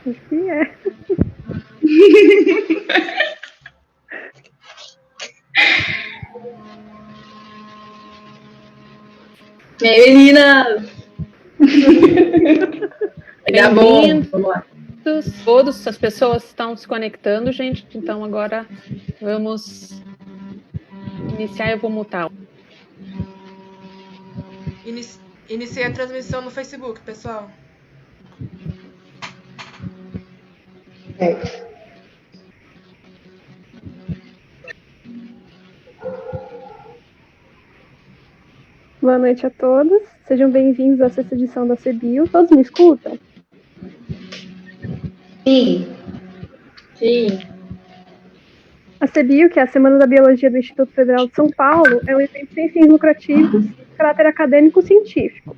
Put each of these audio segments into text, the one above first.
Acho que é. Meninas! Tá bom, vamos lá. Todas as pessoas estão se conectando, gente. Então agora vamos iniciar. Eu vou mutar. Iniciei a transmissão no Facebook, pessoal. Boa noite a todos. Sejam bem-vindos à sexta edição da CBio. Todos me escutam? Sim. A CBio, que é a Semana da Biologia do Instituto Federal de São Paulo, é um evento sem fins lucrativos de caráter acadêmico-científico.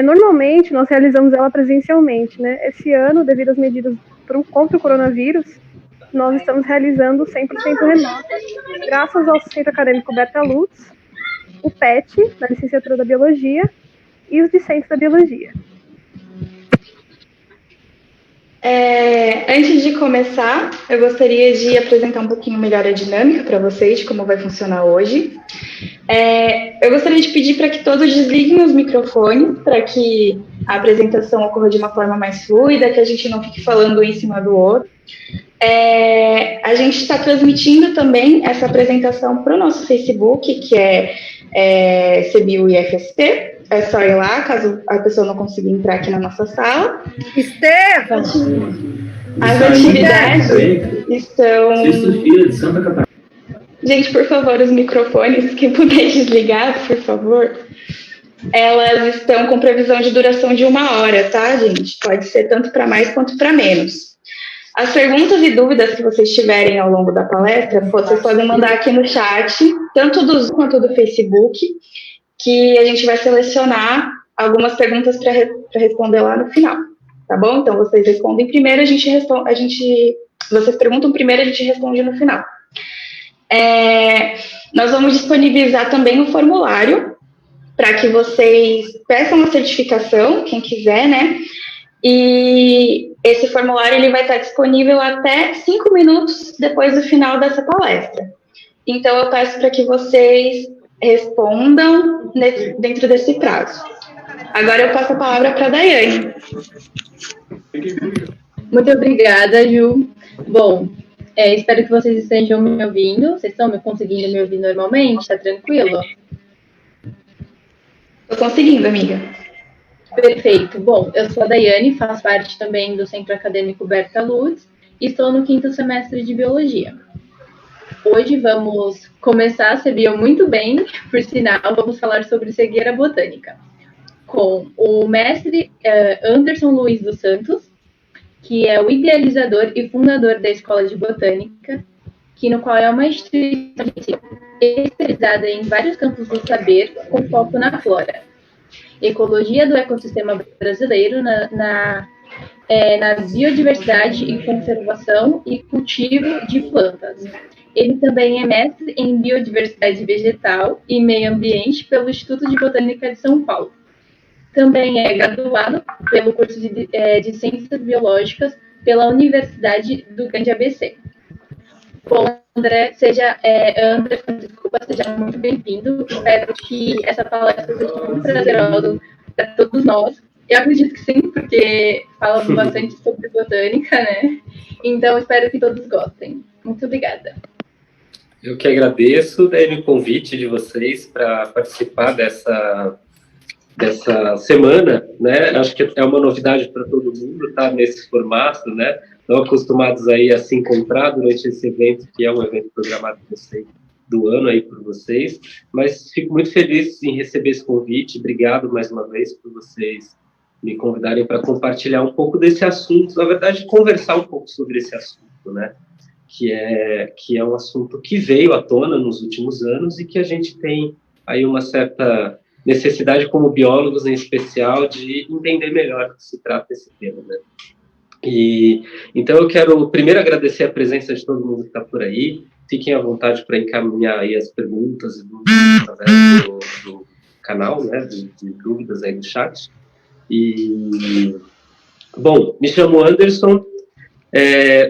Normalmente, nós realizamos ela presencialmente, né? Esse ano, devido às medidas contra o coronavírus, nós estamos realizando 100% remoto, graças ao Centro Acadêmico Berta Lutz, o PET, da Licenciatura da Biologia, e os discentes da Biologia. Antes de começar, eu gostaria de apresentar um pouquinho melhor a dinâmica para vocês, de como vai funcionar hoje. Eu gostaria de pedir para que todos desliguem os microfones, para que a apresentação ocorra de uma forma mais fluida, que a gente não fique falando um em cima do outro. A gente está transmitindo também essa apresentação para o nosso Facebook, que é CBio IFSP. É só ir lá, caso a pessoa não consiga entrar aqui na nossa sala. Estevam! As atividades estão... Sexta-feira de Santa Catarina. Gente, por favor, os microfones, quem puder desligar, por favor. Elas estão com previsão de duração de 1 hora, tá, gente? Pode ser tanto para mais quanto para menos. As perguntas e dúvidas que vocês tiverem ao longo da palestra, vocês podem mandar aqui no chat, tanto do Zoom quanto do Facebook, que a gente vai selecionar algumas perguntas para responder lá no final, tá bom? Então, vocês respondem primeiro, vocês perguntam primeiro, a gente responde no final. Nós vamos disponibilizar também um formulário para que vocês peçam a certificação, quem quiser, né? E esse formulário ele vai estar disponível até 5 minutos depois do final dessa palestra. Então, eu peço para que vocês respondam dentro desse prazo. Agora eu passo a palavra para a Daiane. Muito obrigada, Ju. Bom, espero que vocês estejam me ouvindo. Vocês estão conseguindo me ouvir normalmente? Está tranquilo? Estou conseguindo, amiga. Perfeito. Bom, eu sou a Daiane, faço parte também do Centro Acadêmico Berta Lutz e estou no 5º semestre de Biologia. Hoje vamos começar a CBio muito bem, por sinal, vamos falar sobre cegueira botânica, com o mestre Anderson Luiz dos Santos, que é o idealizador e fundador da Escola de Botânica, no qual é uma instituição especializada em vários campos do saber, com foco na flora, ecologia do ecossistema brasileiro, na biodiversidade e conservação e cultivo de plantas. Ele também é mestre em biodiversidade vegetal e meio ambiente pelo Instituto de Botânica de São Paulo. Também é graduado pelo curso de Ciências Biológicas pela Universidade do Grande ABC. Bom, André, seja muito bem-vindo. Espero que essa palestra seja muito prazerosa para todos nós. Eu acredito que sim, porque falamos bastante sobre botânica, né? Então, espero que todos gostem. Muito obrigada. Eu que agradeço, o convite de vocês para participar dessa semana, né? Acho que é uma novidade para todo mundo, tá? Nesse formato, né? Não acostumados aí a se encontrar durante esse evento, que é um evento programado do ano aí por vocês, mas fico muito feliz em receber esse convite. Obrigado mais uma vez por vocês me convidarem para compartilhar um pouco desse assunto, na verdade, conversar um pouco sobre esse assunto, né? Que é um assunto que veio à tona nos últimos anos e que a gente tem aí uma certa necessidade, como biólogos em especial, de entender melhor do que se trata esse tema, né? Então eu quero primeiro agradecer a presença de todo mundo que está por aí. Fiquem à vontade para encaminhar aí as perguntas e dúvidas através do canal, né, de dúvidas aí no chat. E Bom, me chamo Anderson,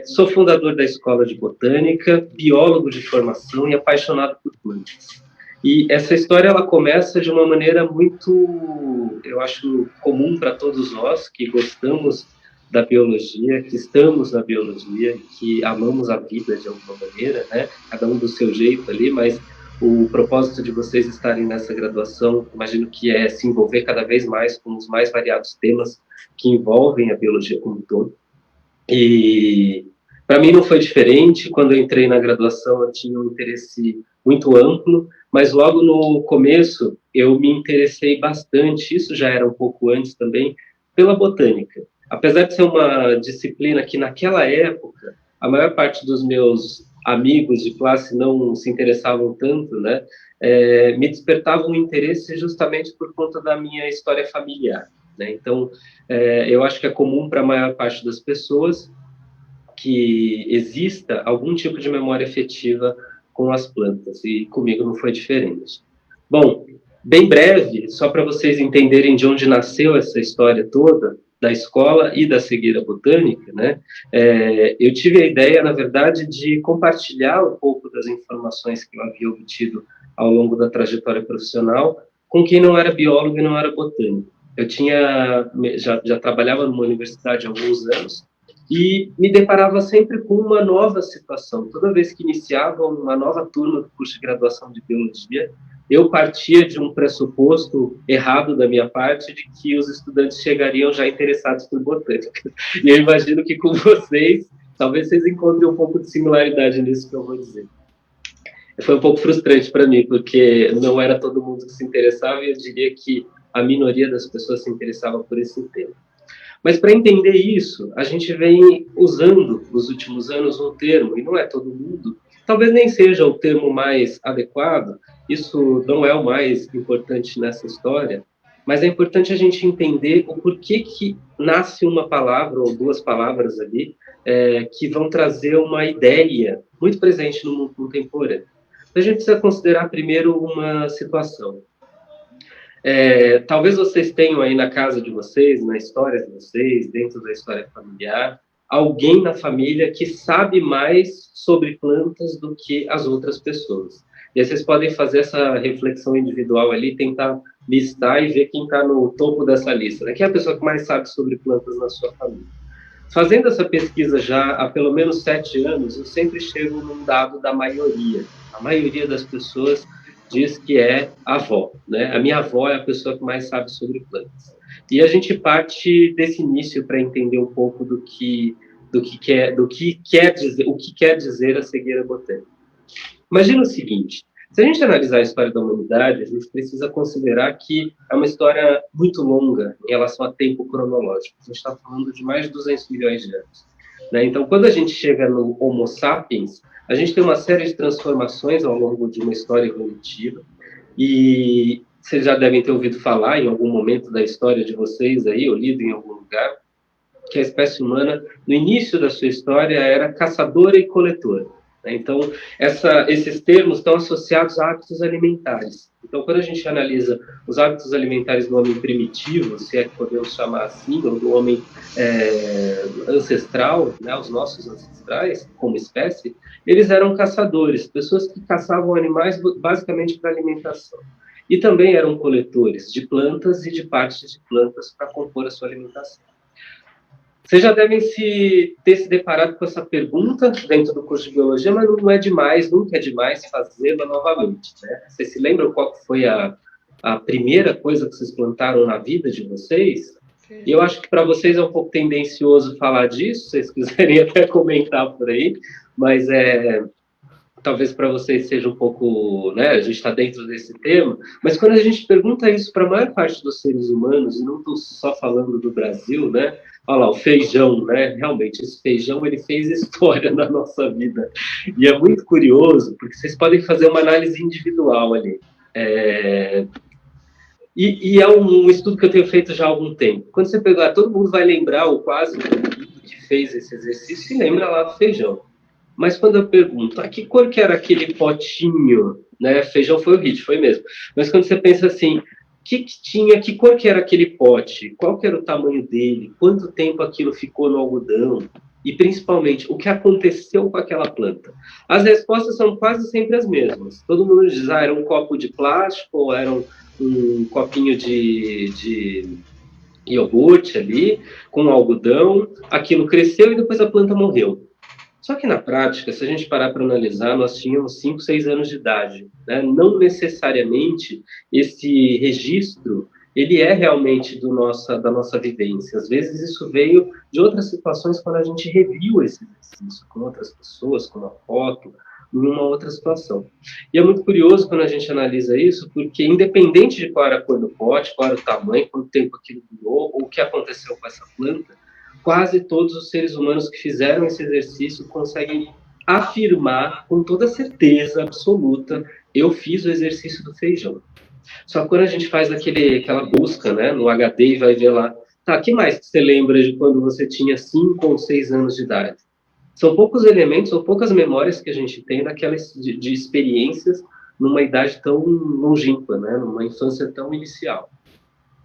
sou fundador da Escola de Botânica, biólogo de formação e apaixonado por plantas. E essa história ela começa de uma maneira muito, eu acho, comum para todos nós que gostamos da biologia, que estamos na biologia, que amamos a vida de alguma maneira, né? Cada um do seu jeito ali, mas o propósito de vocês estarem nessa graduação, imagino que é se envolver cada vez mais com os mais variados temas que envolvem a biologia como um todo. E para mim não foi diferente. Quando eu entrei na graduação, eu tinha um interesse muito amplo, mas logo no começo eu me interessei bastante, isso já era um pouco antes também, pela botânica. Apesar de ser uma disciplina que naquela época a maior parte dos meus amigos de classe não se interessavam tanto, né? Me despertava um interesse justamente por conta da minha história familiar, né? Então, eu acho que é comum para a maior parte das pessoas que exista algum tipo de memória afetiva com as plantas, e comigo não foi diferente. Bom, bem breve, só para vocês entenderem de onde nasceu essa história toda, da escola e da cegueira botânica, né? Eu tive a ideia, na verdade, de compartilhar um pouco das informações que eu havia obtido ao longo da trajetória profissional com quem não era biólogo e não era botânico. Eu já trabalhava numa universidade há alguns anos e me deparava sempre com uma nova situação. Toda vez que iniciava uma nova turma do curso de graduação de biologia, eu partia de um pressuposto errado da minha parte de que os estudantes chegariam já interessados por botânica. E eu imagino que com vocês, talvez vocês encontrem um pouco de similaridade nisso que eu vou dizer. Foi um pouco frustrante para mim, porque não era todo mundo que se interessava, e eu diria que a minoria das pessoas se interessava por esse tema. Mas para entender isso, a gente vem usando nos últimos anos um termo, e não é todo mundo, talvez nem seja o termo mais adequado, isso não é o mais importante nessa história, mas é importante a gente entender o porquê que nasce uma palavra ou duas palavras ali que vão trazer uma ideia muito presente no mundo contemporâneo. Então, a gente precisa considerar primeiro uma situação. Talvez vocês tenham aí na casa de vocês, na história de vocês, dentro da história familiar, alguém na família que sabe mais sobre plantas do que as outras pessoas. E aí vocês podem fazer essa reflexão individual ali, tentar listar e ver quem está no topo dessa lista, né? Quem é a pessoa que mais sabe sobre plantas na sua família? Fazendo essa pesquisa já há pelo menos 7 anos, eu sempre chego num dado da maioria. A maioria das pessoas diz que é a avó, né? A minha avó é a pessoa que mais sabe sobre plantas. E a gente parte desse início para entender um pouco do que quer dizer a cegueira botânica. Imagina o seguinte: se a gente analisar a história da humanidade, a gente precisa considerar que é uma história muito longa em relação a tempo cronológico. A gente está falando de mais de 200 milhões de anos, né? Então, quando a gente chega no Homo sapiens, a gente tem uma série de transformações ao longo de uma história evolutiva, e vocês já devem ter ouvido falar em algum momento da história de vocês aí, ou lido em algum lugar, que a espécie humana, no início da sua história, era caçadora e coletora. Então, esses termos estão associados a hábitos alimentares. Então, quando a gente analisa os hábitos alimentares do homem primitivo, se é que podemos chamar assim, ou do homem ancestral, né, os nossos ancestrais, como espécie, eles eram caçadores, pessoas que caçavam animais basicamente para alimentação. E também eram coletores de plantas e de partes de plantas para compor a sua alimentação. Vocês já devem ter se deparado com essa pergunta dentro do curso de biologia, mas não é demais, nunca é demais fazê-la novamente, né? Vocês se lembram qual foi a primeira coisa que vocês plantaram na vida de vocês? E eu acho que para vocês é um pouco tendencioso falar disso, se vocês quiserem até comentar por aí, mas talvez para vocês seja um pouco, né, a gente está dentro desse tema, mas quando a gente pergunta isso para a maior parte dos seres humanos, e não estou só falando do Brasil, né, olha lá, o feijão, né, realmente, esse feijão, ele fez história na nossa vida, e é muito curioso, porque vocês podem fazer uma análise individual ali, e é um estudo que eu tenho feito já há algum tempo. Quando você pegar, todo mundo vai lembrar, ou quase todo mundo que fez esse exercício, se lembra lá do feijão. Mas quando eu pergunto, que cor que era aquele potinho, né? Feijão foi o hit, foi mesmo. Mas quando você pensa assim, que tinha, que cor que era aquele pote, qual que era o tamanho dele, quanto tempo aquilo ficou no algodão, e principalmente, o que aconteceu com aquela planta. As respostas são quase sempre as mesmas. Todo mundo diz, era um copo de plástico, ou era um copinho de iogurte ali, com algodão, aquilo cresceu e depois a planta morreu. Só que na prática, se a gente parar para analisar, nós tínhamos 5, 6 anos de idade, né? Não necessariamente esse registro, ele é realmente da nossa vivência. Às vezes isso veio de outras situações quando a gente reviu esse exercício com outras pessoas, com uma foto, em uma outra situação. E é muito curioso quando a gente analisa isso, porque independente de qual era a cor do pote, qual era o tamanho, quanto tempo aquilo durou, ou o que aconteceu com essa planta, quase todos os seres humanos que fizeram esse exercício conseguem afirmar com toda certeza absoluta: eu fiz o exercício do feijão. Só que quando a gente faz aquela busca, né, no HD e vai ver lá, tá, o que mais que você lembra de quando você tinha 5 ou 6 anos de idade? São poucos elementos ou poucas memórias que a gente tem de experiências numa idade tão longínqua, né, numa infância tão inicial.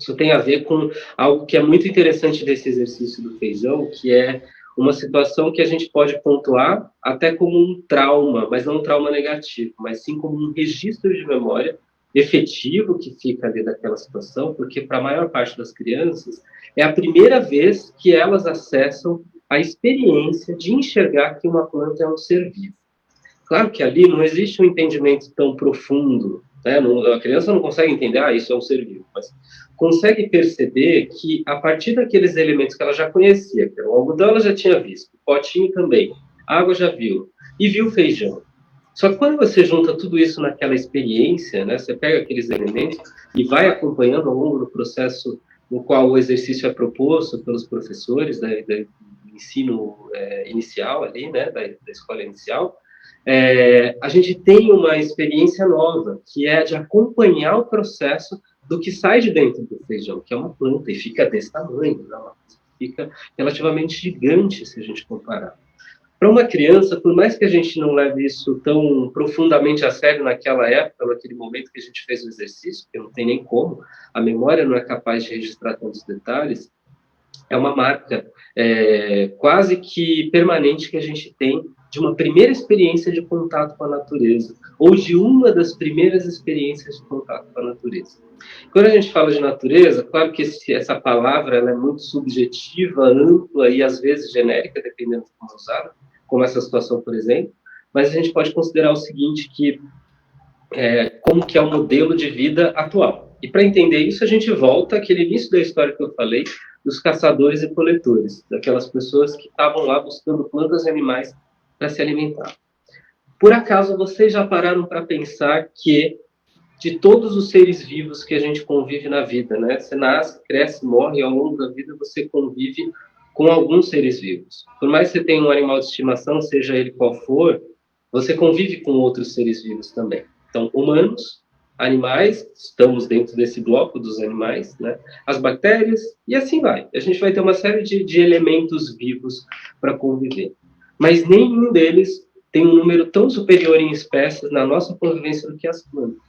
Isso tem a ver com algo que é muito interessante desse exercício do feijão, que é uma situação que a gente pode pontuar até como um trauma, mas não um trauma negativo, mas sim como um registro de memória efetivo que fica ali daquela situação, porque para a maior parte das crianças é a primeira vez que elas acessam a experiência de enxergar que uma planta é um ser vivo. Claro que ali não existe um entendimento tão profundo, né? A criança não consegue entender, isso é um ser vivo, mas consegue perceber que, a partir daqueles elementos que ela já conhecia, que o algodão ela já tinha visto, o potinho também, a água já viu, e viu o feijão. Só que quando você junta tudo isso naquela experiência, né, você pega aqueles elementos e vai acompanhando ao longo do processo no qual o exercício é proposto pelos professores do ensino inicial ali, né, da escola inicial, a gente tem uma experiência nova, que é de acompanhar o processo do que sai de dentro do feijão, que é uma planta, e fica desse tamanho, né? Fica relativamente gigante, se a gente comparar. Para uma criança, por mais que a gente não leve isso tão profundamente a sério naquela época, naquele momento que a gente fez o exercício, porque não tem nem como, a memória não é capaz de registrar tantos detalhes, é uma marca quase que permanente que a gente tem de uma primeira experiência de contato com a natureza, ou de uma das primeiras experiências de contato com a natureza. Quando a gente fala de natureza, claro que essa palavra ela é muito subjetiva, ampla e às vezes genérica, dependendo de como usada, como essa situação, por exemplo, mas a gente pode considerar o seguinte, que como que é o modelo de vida atual. E para entender isso, a gente volta àquele início da história que eu falei, dos caçadores e coletores, daquelas pessoas que estavam lá buscando plantas e animais para se alimentar. Por acaso, vocês já pararam para pensar que, de todos os seres vivos que a gente convive na vida, né? Você nasce, cresce, morre, e ao longo da vida você convive com alguns seres vivos. Por mais que você tenha um animal de estimação, seja ele qual for, você convive com outros seres vivos também. Então, humanos, animais, estamos dentro desse bloco dos animais, né? As bactérias, e assim vai. A gente vai ter uma série de elementos vivos para conviver. Mas nenhum deles tem um número tão superior em espécies na nossa convivência do que as plantas.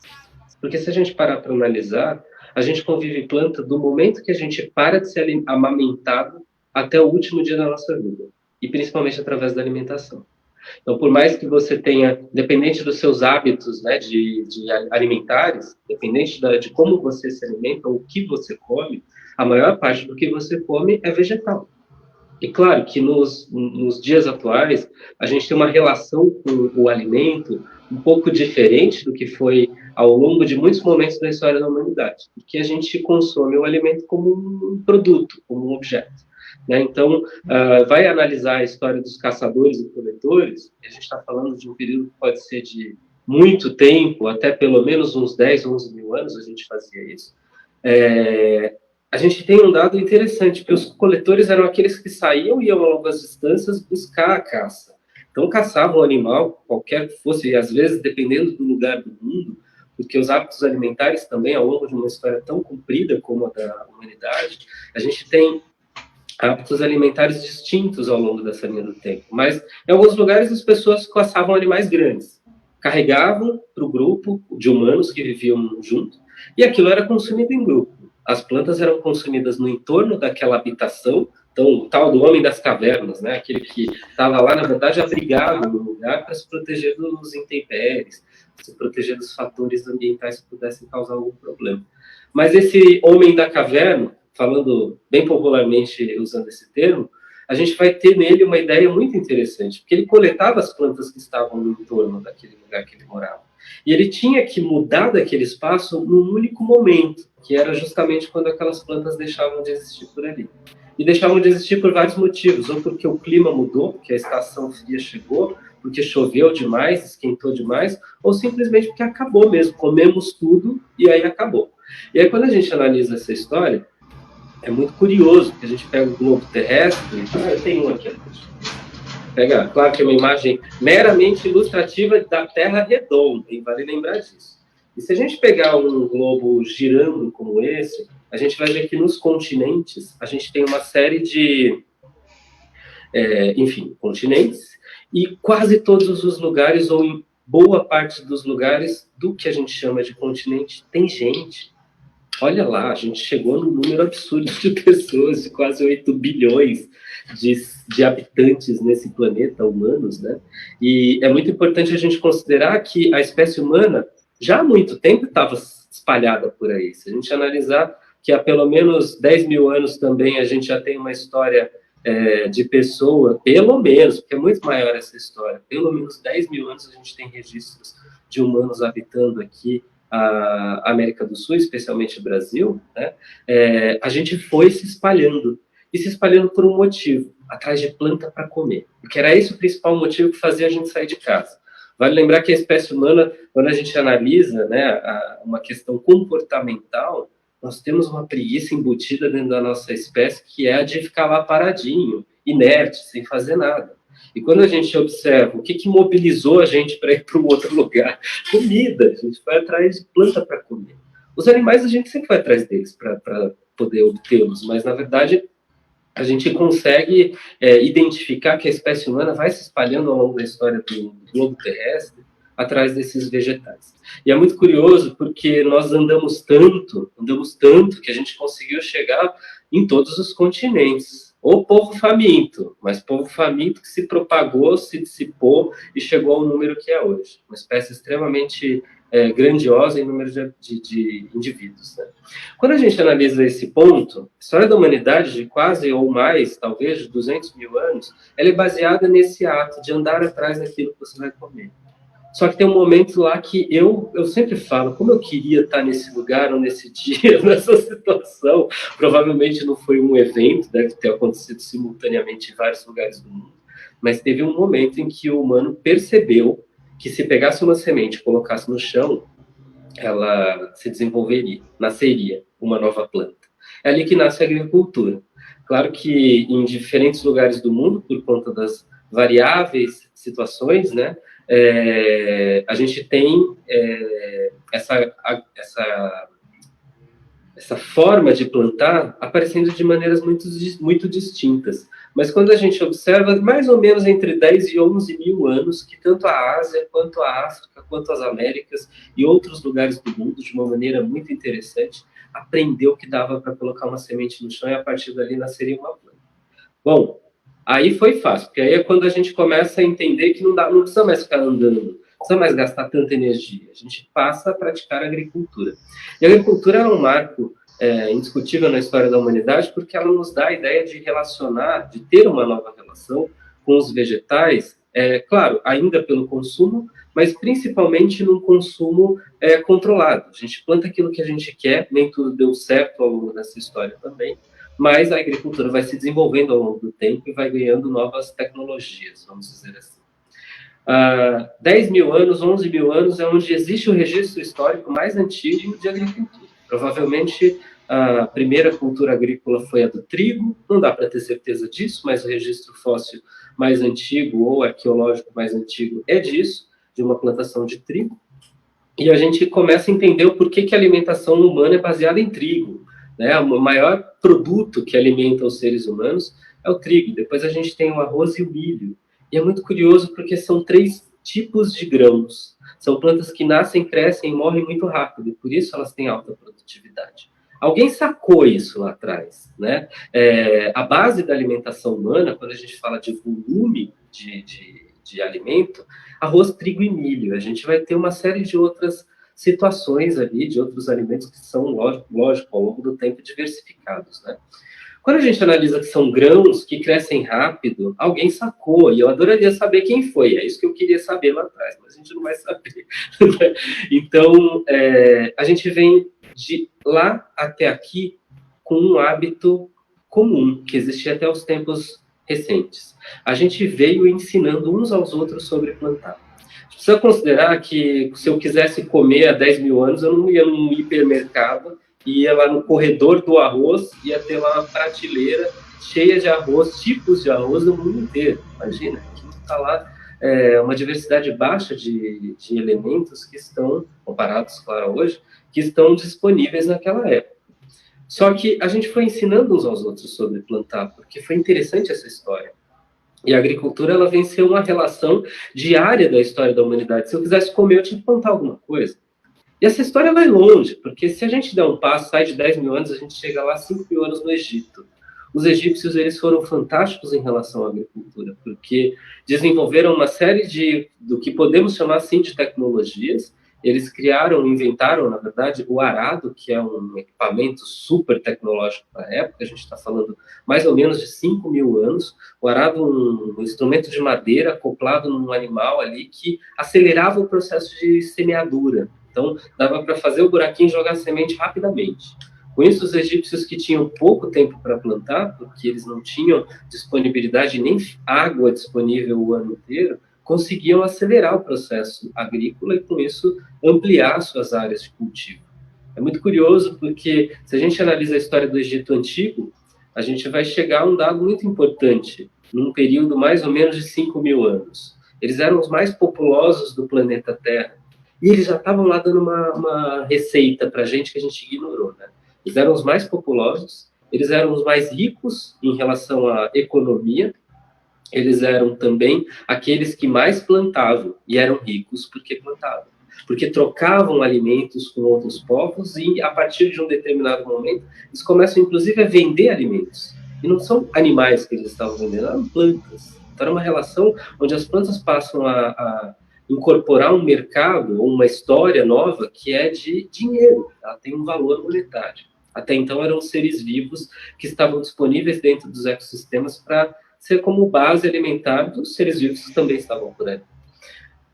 Porque se a gente parar para analisar, a gente convive planta do momento que a gente para de ser amamentado até o último dia da nossa vida. E principalmente através da alimentação. Então, por mais que você tenha, dependente dos seus hábitos, né, de alimentares, dependente de como você se alimenta ou o que você come, a maior parte do que você come é vegetal. E claro que nos dias atuais, a gente tem uma relação com o alimento um pouco diferente do que foi ao longo de muitos momentos da história da humanidade, porque a gente consome o alimento como um produto, como um objeto. Né? Então, vai analisar a história dos caçadores e coletores, e a gente está falando de um período que pode ser de muito tempo, até pelo menos uns 10, 11 mil anos a gente fazia isso. A gente tem um dado interessante, que os coletores eram aqueles que saíam e iam a longas distâncias buscar a caça. Então, caçavam um animal, qualquer que fosse, e às vezes, dependendo do lugar do mundo, porque os hábitos alimentares também, ao longo de uma história tão comprida como a da humanidade, a gente tem hábitos alimentares distintos ao longo dessa linha do tempo. Mas, em alguns lugares, as pessoas caçavam animais grandes. Carregavam para o grupo de humanos que viviam junto, E aquilo era consumido em grupo. As plantas eram consumidas no entorno daquela habitação, então o tal do homem das cavernas, né? Aquele que estava lá, na verdade, abrigado no lugar para se proteger dos intempéries, se proteger dos fatores ambientais que pudessem causar algum problema. Mas esse homem da caverna, falando bem popularmente usando esse termo, a gente vai ter nele uma ideia muito interessante, porque ele coletava as plantas que estavam no entorno daquele lugar que ele morava. E ele tinha que mudar daquele espaço num único momento, que era justamente quando aquelas plantas deixavam de existir por ali. E deixavam de existir por vários motivos, ou porque o clima mudou, porque a estação fria chegou, porque choveu demais, esquentou demais, ou simplesmente porque acabou mesmo, comemos tudo e aí acabou. E aí quando a gente analisa essa história, é muito curioso, porque a gente pega o globo terrestre, eu tenho um aqui, pega, claro que é uma imagem meramente ilustrativa da Terra redonda, e vale lembrar disso. E se a gente pegar um globo girando como esse, a gente vai ver que nos continentes, a gente tem uma série de, continentes, e quase todos os lugares, ou em boa parte dos lugares do que a gente chama de continente, tem gente. Olha lá, a gente chegou num número absurdo de pessoas, de quase 8 bilhões de habitantes nesse planeta, humanos, né? E é muito importante a gente considerar que a espécie humana já há muito tempo estava espalhada por aí. Se a gente analisar que há pelo menos 10 mil anos também a gente já tem uma história de pessoa, pelo menos, porque é muito maior essa história, pelo menos 10 mil anos a gente tem registros de humanos habitando aqui a América do Sul, especialmente o Brasil, né? A gente foi se espalhando, e se espalhando por um motivo, atrás de planta para comer, porque era esse o principal motivo que fazia a gente sair de casa. Vale lembrar que a espécie humana, quando a gente analisa, né, uma questão comportamental, nós temos uma preguiça embutida dentro da nossa espécie, que é a de ficar lá paradinho, inerte, sem fazer nada. E quando a gente observa o que mobilizou a gente para ir para um outro lugar, comida, a gente vai atrás de planta para comer. Os animais a gente sempre vai atrás deles para poder obtê-los, mas na verdade a gente consegue identificar que a espécie humana vai se espalhando ao longo da história do globo terrestre atrás desses vegetais. E é muito curioso porque nós andamos tanto que a gente conseguiu chegar em todos os continentes. O povo faminto, mas povo faminto que se propagou, se dissipou e chegou ao número que é hoje. Uma espécie extremamente grandiosa em número de indivíduos. Né? Quando a gente analisa esse ponto, a história da humanidade, de quase ou mais, talvez, de 200 mil anos, ela é baseada nesse ato de andar atrás daquilo que você vai comer. Só que tem um momento lá que eu sempre falo, como eu queria estar nesse lugar ou nesse dia, nessa situação. Provavelmente não foi um evento, deve ter acontecido simultaneamente em vários lugares do mundo, mas teve um momento em que o humano percebeu que se pegasse uma semente e colocasse no chão, ela se desenvolveria, nasceria uma nova planta. É ali que nasce a agricultura. Claro que em diferentes lugares do mundo, por conta das variáveis situações, né, a gente tem essa forma de plantar aparecendo de maneiras muito distintas. Mas quando a gente observa, mais ou menos entre 10 e 11 mil anos, que tanto a Ásia, quanto a África, quanto as Américas e outros lugares do mundo, de uma maneira muito interessante, aprendeu que dava para colocar uma semente no chão e a partir dali nasceria uma planta. Bom, aí foi fácil, porque aí é quando a gente começa a entender que não precisa mais ficar andando, não precisa mais gastar tanta energia. A gente passa a praticar a agricultura. E a agricultura é um marco indiscutível na história da humanidade, porque ela nos dá a ideia de relacionar, de ter uma nova relação com os vegetais, claro, ainda pelo consumo, mas principalmente num consumo controlado. A gente planta aquilo que a gente quer, nem tudo deu certo ao longo dessa história também, mas a agricultura vai se desenvolvendo ao longo do tempo e vai ganhando novas tecnologias, vamos dizer assim. 10 mil anos, 11 mil anos é onde existe o registro histórico mais antigo de agricultura. Provavelmente a primeira cultura agrícola foi a do trigo, não dá para ter certeza disso, mas o registro fóssil mais antigo ou arqueológico mais antigo é disso, de uma plantação de trigo. E a gente começa a entender o porquê que a alimentação humana é baseada em trigo. Né? O maior produto que alimenta os seres humanos é o trigo. Depois a gente tem o arroz e o milho. E é muito curioso porque são três tipos de grãos. São plantas que nascem, crescem e morrem muito rápido, e por isso elas têm alta produtividade. Alguém sacou isso lá atrás, né? A base da alimentação humana, quando a gente fala de volume de alimento, arroz, trigo e milho. A gente vai ter uma série de outras situações ali, de outros alimentos que são, lógico, ao longo do tempo diversificados, né? Quando a gente analisa que são grãos que crescem rápido, alguém sacou, e eu adoraria saber quem foi, é isso que eu queria saber lá atrás, mas a gente não vai saber. Então, a gente vem de lá até aqui com um hábito comum, que existia até os tempos recentes. A gente veio ensinando uns aos outros sobre plantar. Precisa considerar que, se eu quisesse comer há 10 mil anos, eu não ia num hipermercado, ia lá no corredor do arroz, ia ter lá uma prateleira cheia de arroz, tipos de arroz no mundo inteiro. Imagina, aqui está lá uma diversidade baixa de elementos que estão, comparados, claro, hoje, que estão disponíveis naquela época. Só que a gente foi ensinando uns aos outros sobre plantar, porque foi interessante essa história. E a agricultura, ela vem ser uma relação diária da história da humanidade. Se eu quisesse comer, eu tinha que plantar alguma coisa. E essa história vai longe, porque se a gente der um passo, sai de 10 mil anos, a gente chega lá 5 mil anos no Egito. Os egípcios, eles foram fantásticos em relação à agricultura, porque desenvolveram uma série do que podemos chamar, assim, de tecnologias. Eles inventaram, na verdade, o arado, que é um equipamento super tecnológico para a época. A gente está falando mais ou menos de 5 mil anos. O arado, um instrumento de madeira acoplado num animal ali que acelerava o processo de semeadura. Então, dava para fazer o buraquinho e jogar semente rapidamente. Com isso, os egípcios, que tinham pouco tempo para plantar, porque eles não tinham disponibilidade nem água disponível o ano inteiro, conseguiam acelerar o processo agrícola e, com isso, ampliar suas áreas de cultivo. É muito curioso, porque se a gente analisa a história do Egito Antigo, a gente vai chegar a um dado muito importante, num período mais ou menos de 5 mil anos. Eles eram os mais populosos do planeta Terra, e eles já estavam lá dando uma receita para a gente que a gente ignorou, né? Eles eram os mais populosos, eles eram os mais ricos em relação à economia, eles eram também aqueles que mais plantavam, e eram ricos porque plantavam. Porque trocavam alimentos com outros povos, e a partir de um determinado momento, eles começam, inclusive, a vender alimentos. E não são animais que eles estavam vendendo, eram plantas. Então, era uma relação onde as plantas passam a incorporar um mercado ou uma história nova que é de dinheiro. Ela tem um valor monetário. Até então, eram seres vivos que estavam disponíveis dentro dos ecossistemas para ser como base alimentar dos seres vivos que também estavam por aí.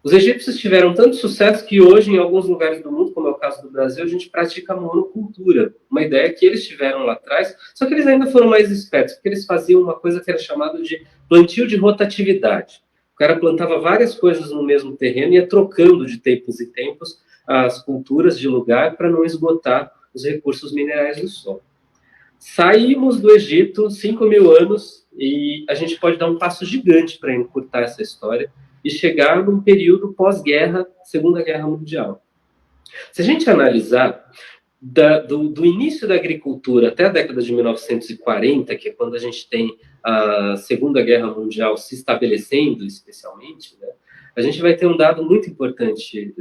Os egípcios tiveram tanto sucesso que hoje, em alguns lugares do mundo, como é o caso do Brasil, a gente pratica monocultura. Uma ideia que eles tiveram lá atrás, só que eles ainda foram mais espertos, porque eles faziam uma coisa que era chamada de plantio de rotatividade. O cara plantava várias coisas no mesmo terreno e ia trocando de tempos em tempos as culturas de lugar para não esgotar os recursos minerais do solo. Saímos do Egito 5 mil anos e a gente pode dar um passo gigante para encurtar essa história e chegar num período pós-guerra, Segunda Guerra Mundial. Se a gente analisar do início da agricultura até a década de 1940, que é quando a gente tem a Segunda Guerra Mundial se estabelecendo, especialmente, né, a gente vai ter um dado muito importante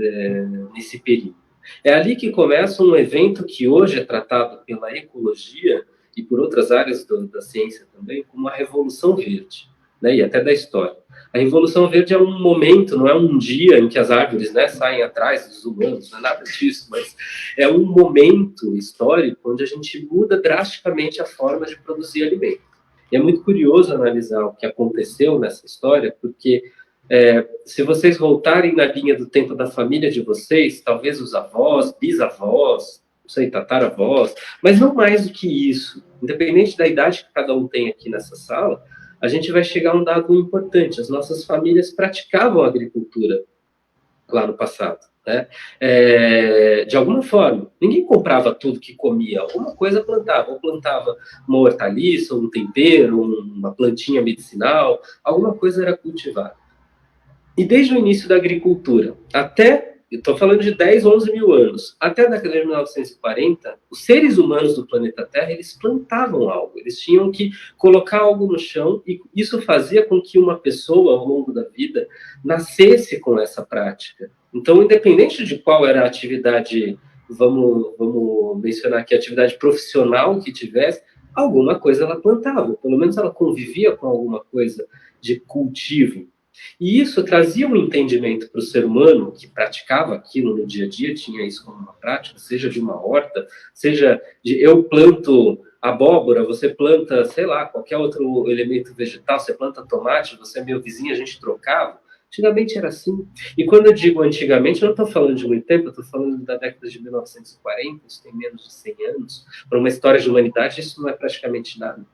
nesse período. É ali que começa um evento que hoje é tratado pela ecologia e por outras áreas da ciência também como a Revolução Verde, né, e até da história. A Revolução Verde é um momento, não é um dia em que as árvores, né, saem atrás dos humanos, não é nada disso, mas é um momento histórico onde a gente muda drasticamente a forma de produzir alimento. E é muito curioso analisar o que aconteceu nessa história, porque se vocês voltarem na linha do tempo da família de vocês, talvez os avós, bisavós, não sei, tataravós, mas não mais do que isso. Independente da idade que cada um tem aqui nessa sala, a gente vai chegar a um dado importante. As nossas famílias praticavam agricultura lá no passado, né? De alguma forma. Ninguém comprava tudo que comia. Alguma coisa plantava. Ou plantava uma hortaliça, um tempero, uma plantinha medicinal. Alguma coisa era cultivada. E desde o início da agricultura até eu estou falando de 10, 11 mil anos, até a década de 1940, os seres humanos do planeta Terra, eles plantavam algo, eles tinham que colocar algo no chão, e isso fazia com que uma pessoa, ao longo da vida, nascesse com essa prática. Então, independente de qual era a atividade, vamos mencionar aqui, a atividade profissional que tivesse, alguma coisa ela plantava, pelo menos ela convivia com alguma coisa de cultivo. E isso trazia um entendimento para o ser humano que praticava aquilo no dia a dia, tinha isso como uma prática, seja de uma horta, seja de eu planto abóbora, você planta, sei lá, qualquer outro elemento vegetal, você planta tomate, você é meu vizinho, a gente trocava. Antigamente era assim. E quando eu digo antigamente, eu não estou falando de muito tempo, eu estou falando da década de 1940, isso tem menos de 100 anos. Para uma história de humanidade, isso não é praticamente nada.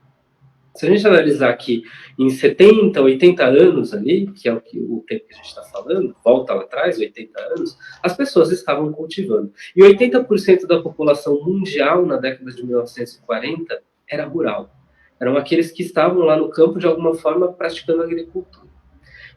Se a gente analisar aqui em 70, 80 anos ali, que é o tempo que a gente está falando, volta lá atrás, 80 anos, as pessoas estavam cultivando. E 80% da população mundial na década de 1940 era rural. Eram aqueles que estavam lá no campo, de alguma forma, praticando agricultura.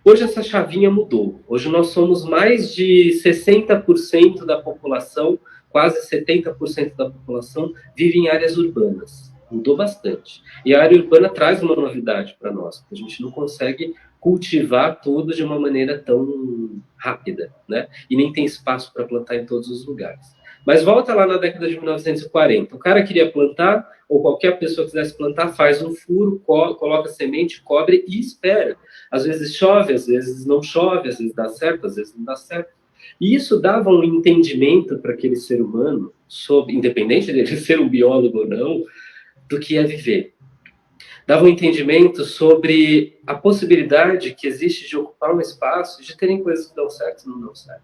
Hoje essa chavinha mudou. Hoje nós somos mais de 60% da população, quase 70% da população vive em áreas urbanas. Mudou bastante. E a área urbana traz uma novidade para nós, porque a gente não consegue cultivar tudo de uma maneira tão rápida, né? E nem tem espaço para plantar em todos os lugares. Mas volta lá na década de 1940. O cara queria plantar, ou qualquer pessoa que quisesse plantar, faz um furo, coloca semente, cobre e espera. Às vezes chove, às vezes não chove, às vezes dá certo, às vezes não dá certo. E isso dava um entendimento para aquele ser humano, independente dele ser um biólogo ou não, do que é viver. Dava um entendimento sobre a possibilidade que existe de ocupar um espaço, de terem coisas que dão certo e não dão certo.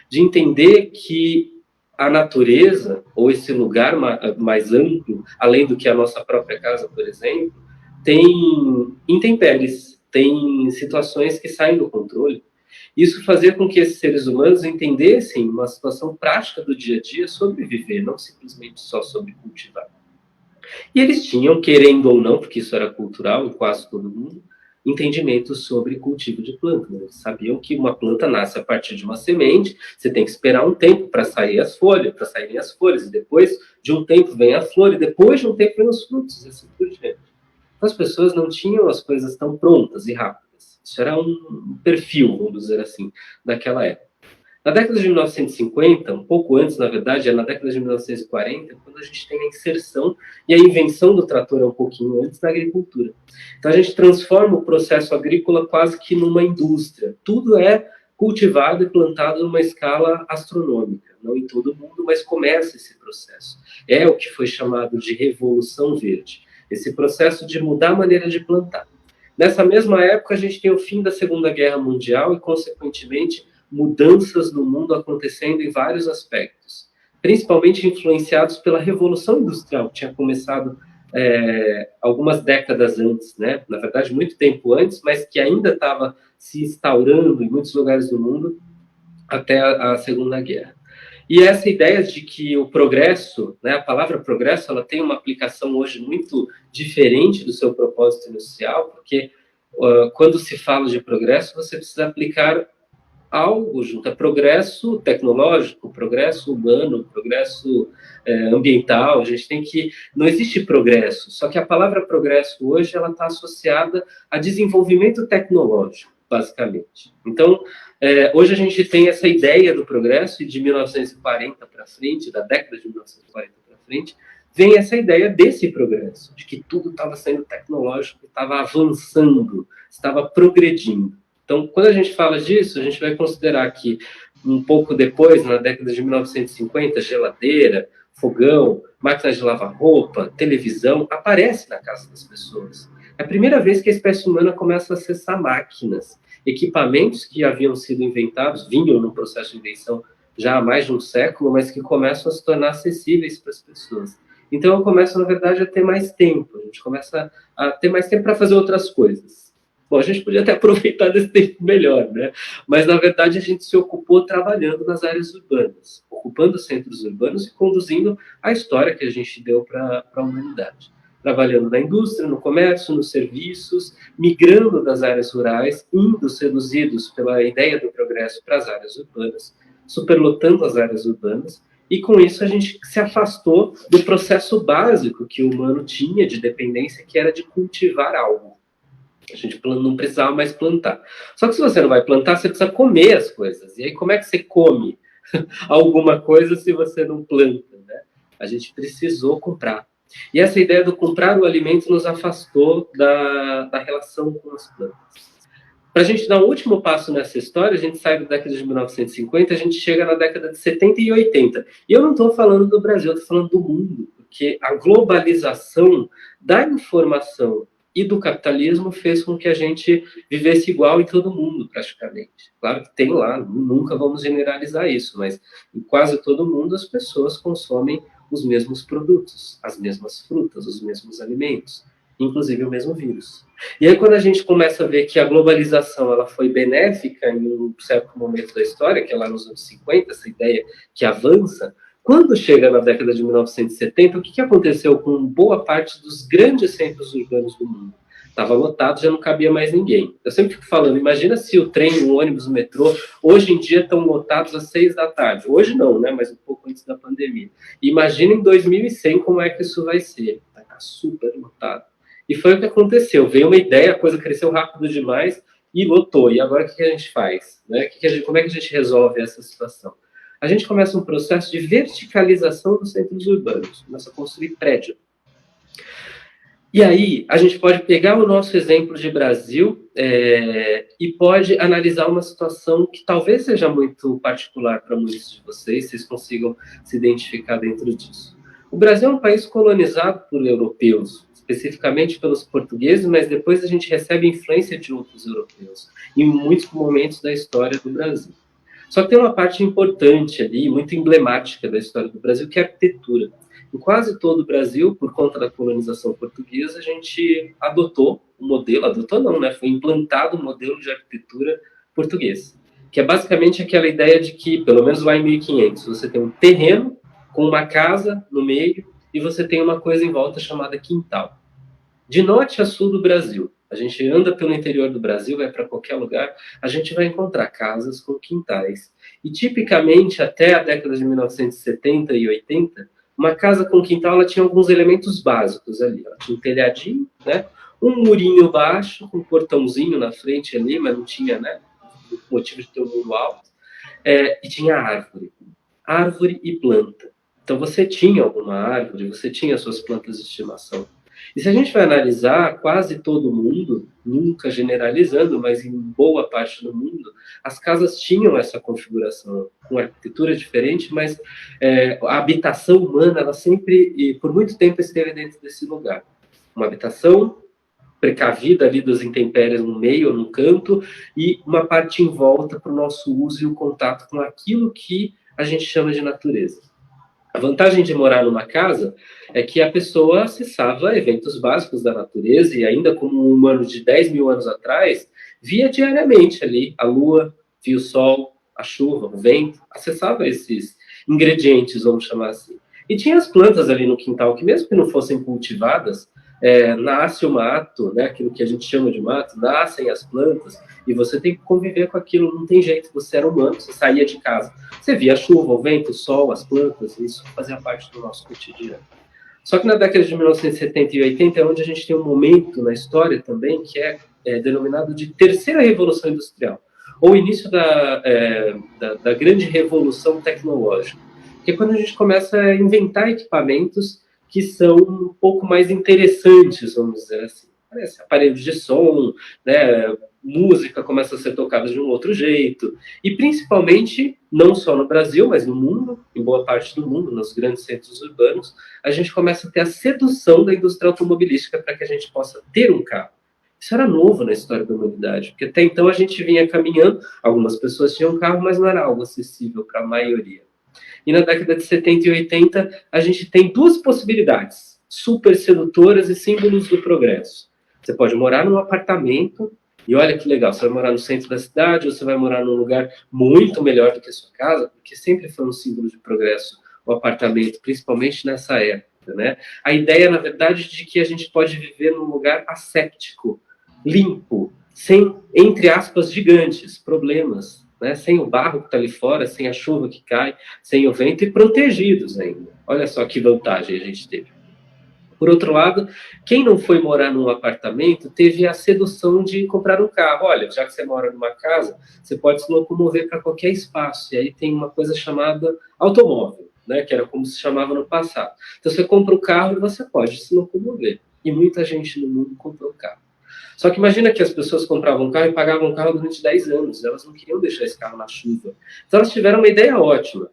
De entender que a natureza, ou esse lugar mais amplo, além do que a nossa própria casa, por exemplo, tem intempéries, tem situações que saem do controle. Isso fazia com que esses seres humanos entendessem uma situação prática do dia a dia sobre viver, não simplesmente só sobre cultivar. E eles tinham, querendo ou não, porque isso era cultural em quase todo mundo, entendimento sobre cultivo de plantas. Eles sabiam que uma planta nasce a partir de uma semente, você tem que esperar um tempo para saírem as folhas, e depois de um tempo vem a flor, e depois de um tempo vem os frutos, e assim por diante. Então, as pessoas não tinham as coisas tão prontas e rápidas. Isso era um perfil, vamos dizer assim, daquela época. Na década de 1950, um pouco antes, na verdade, é na década de 1940, quando a gente tem a inserção e a invenção do trator um pouquinho antes da agricultura. Então, a gente transforma o processo agrícola quase que numa indústria. Tudo é cultivado e plantado numa escala astronômica. Não em todo mundo, mas começa esse processo. É o que foi chamado de Revolução Verde. Esse processo de mudar a maneira de plantar. Nessa mesma época, a gente tem o fim da Segunda Guerra Mundial e, consequentemente, mudanças no mundo acontecendo em vários aspectos, principalmente influenciados pela Revolução Industrial, que tinha começado algumas décadas antes, né? Na verdade, muito tempo antes, mas que ainda estava se instaurando em muitos lugares do mundo até a Segunda Guerra. E essa ideia de que o progresso, né, a palavra progresso, ela tem uma aplicação hoje muito diferente do seu propósito inicial, porque quando se fala de progresso, você precisa aplicar algo junto a progresso tecnológico, progresso humano, progresso ambiental. A gente tem que... Não existe progresso, só que a palavra progresso hoje ela está associada a desenvolvimento tecnológico, basicamente. Então, hoje a gente tem essa ideia do progresso, e de 1940 para frente, da década de 1940 para frente, vem essa ideia desse progresso, de que tudo estava sendo tecnológico, estava avançando, estava progredindo. Então, quando a gente fala disso, a gente vai considerar que, um pouco depois, na década de 1950, geladeira, fogão, máquina de lavar roupa, televisão, aparece na casa das pessoas. É a primeira vez que a espécie humana começa a acessar máquinas, equipamentos que haviam sido inventados, vinham no processo de invenção já há mais de um século, mas que começam a se tornar acessíveis para as pessoas. Então, eu começo, na verdade, a ter mais tempo. A gente começa a ter mais tempo para fazer outras coisas. Bom, a gente podia até aproveitar desse tempo melhor, né? Mas, na verdade, a gente se ocupou trabalhando nas áreas urbanas, ocupando centros urbanos e conduzindo a história que a gente deu para a humanidade. Trabalhando na indústria, no comércio, nos serviços, migrando das áreas rurais, indo seduzidos pela ideia do progresso para as áreas urbanas, superlotando as áreas urbanas, e com isso a gente se afastou do processo básico que o humano tinha de dependência, que era de cultivar algo. A gente não precisava mais plantar. Só que se você não vai plantar, você precisa comer as coisas. E aí como é que você come alguma coisa se você não planta, né? A gente precisou comprar. E essa ideia do comprar o alimento nos afastou da relação com as plantas. Para a gente dar o último passo nessa história, a gente sai da década de 1950, a gente chega na década de 70 e 80. E eu não estou falando do Brasil, eu estou falando do mundo, porque a globalização da informação e do capitalismo fez com que a gente vivesse igual em todo mundo, praticamente. Claro que tem lá, nunca vamos generalizar isso, mas em quase todo mundo as pessoas consomem os mesmos produtos, as mesmas frutas, os mesmos alimentos, inclusive o mesmo vírus. E aí quando a gente começa a ver que a globalização ela foi benéfica em um certo momento da história, que é lá nos anos 50, essa ideia que avança, quando chega na década de 1970, o que aconteceu com boa parte dos grandes centros urbanos do mundo? Estava lotado, já não cabia mais ninguém. Eu sempre fico falando, imagina se o trem, o ônibus, o metrô, hoje em dia estão lotados às 6 da tarde. Hoje não, né? Mas um pouco antes da pandemia. Imagina em 2100 como é que isso vai ser. Vai estar super lotado. E foi o que aconteceu. Veio uma ideia, a coisa cresceu rápido demais e lotou. E agora o que a gente faz? Né? Como é que a gente resolve essa situação? A gente começa um processo de verticalização dos centros urbanos. Começa a construir prédio. E aí, a gente pode pegar o nosso exemplo de Brasil e pode analisar uma situação que talvez seja muito particular para muitos de vocês consigam se identificar dentro disso. O Brasil é um país colonizado por europeus, especificamente pelos portugueses, mas depois a gente recebe influência de outros europeus, em muitos momentos da história do Brasil. Só que tem uma parte importante ali, muito emblemática da história do Brasil, que é a arquitetura. Em quase todo o Brasil, por conta da colonização portuguesa, a gente adotou o modelo, adotou não, né? Foi implantado o modelo de arquitetura português, que é basicamente aquela ideia de que, pelo menos lá em 1500, você tem um terreno com uma casa no meio e você tem uma coisa em volta chamada quintal. De norte a sul do Brasil, a gente anda pelo interior do Brasil, vai para qualquer lugar, a gente vai encontrar casas com quintais. E tipicamente, até a década de 1970 e 80, uma casa com quintal ela tinha alguns elementos básicos ali. Ela tinha um telhadinho, né? Um murinho baixo, um portãozinho na frente ali, mas não tinha, né, motivo de ter um muro alto. E tinha árvore e planta. Então você tinha alguma árvore, você tinha suas plantas de estimação. E se a gente vai analisar, quase todo mundo, nunca generalizando, mas em boa parte do mundo, as casas tinham essa configuração, com arquitetura diferente, mas a habitação humana, ela sempre, e por muito tempo, esteve dentro desse lugar. Uma habitação precavida ali das intempéries no meio, no canto, e uma parte em volta para o nosso uso e o contato com aquilo que a gente chama de natureza. A vantagem de morar numa casa é que a pessoa acessava eventos básicos da natureza e ainda como um humano de 10 mil anos atrás, via diariamente ali a lua, via o sol, a chuva, o vento, acessava esses ingredientes, vamos chamar assim. E tinha as plantas ali no quintal que mesmo que não fossem cultivadas, nasce o mato, né, aquilo que a gente chama de mato, nascem as plantas e você tem que conviver com aquilo, não tem jeito, você era humano, você saía de casa, você via a chuva, o vento, o sol, as plantas, isso fazia parte do nosso cotidiano. Só que na década de 1970 e 80 é onde a gente tem um momento na história também que é denominado de terceira revolução industrial, ou início da grande revolução tecnológica, que é quando a gente começa a inventar equipamentos que são um pouco mais interessantes, vamos dizer assim. Parece aparelhos de som, né, música começa a ser tocada de um outro jeito, e principalmente, não só no Brasil, mas no mundo, em boa parte do mundo, nos grandes centros urbanos, a gente começa a ter a sedução da indústria automobilística para que a gente possa ter um carro. Isso era novo na história da humanidade, porque até então a gente vinha caminhando, algumas pessoas tinham carro, mas não era algo acessível para a maioria. E na década de 70 e 80, a gente tem duas possibilidades super sedutoras e símbolos do progresso. Você pode morar num apartamento, e olha que legal, você vai morar no centro da cidade, ou você vai morar num lugar muito melhor do que a sua casa, porque sempre foi um símbolo de progresso, o apartamento, principalmente nessa época, né? A ideia, na verdade, de que a gente pode viver num lugar asséptico, limpo, sem, entre aspas, gigantes, problemas, né? Sem o barro que está ali fora, sem a chuva que cai, sem o vento e protegidos ainda. Olha só que vantagem a gente teve. Por outro lado, quem não foi morar num apartamento teve a sedução de comprar um carro. Olha, já que você mora numa casa, você pode se locomover para qualquer espaço. E aí tem uma coisa chamada automóvel, né, que era como se chamava no passado. Então você compra o carro e você pode se locomover. E muita gente no mundo comprou carro. Só que imagina que as pessoas compravam um carro e pagavam um carro durante 10 anos. Elas não queriam deixar esse carro na chuva. Então elas tiveram uma ideia ótima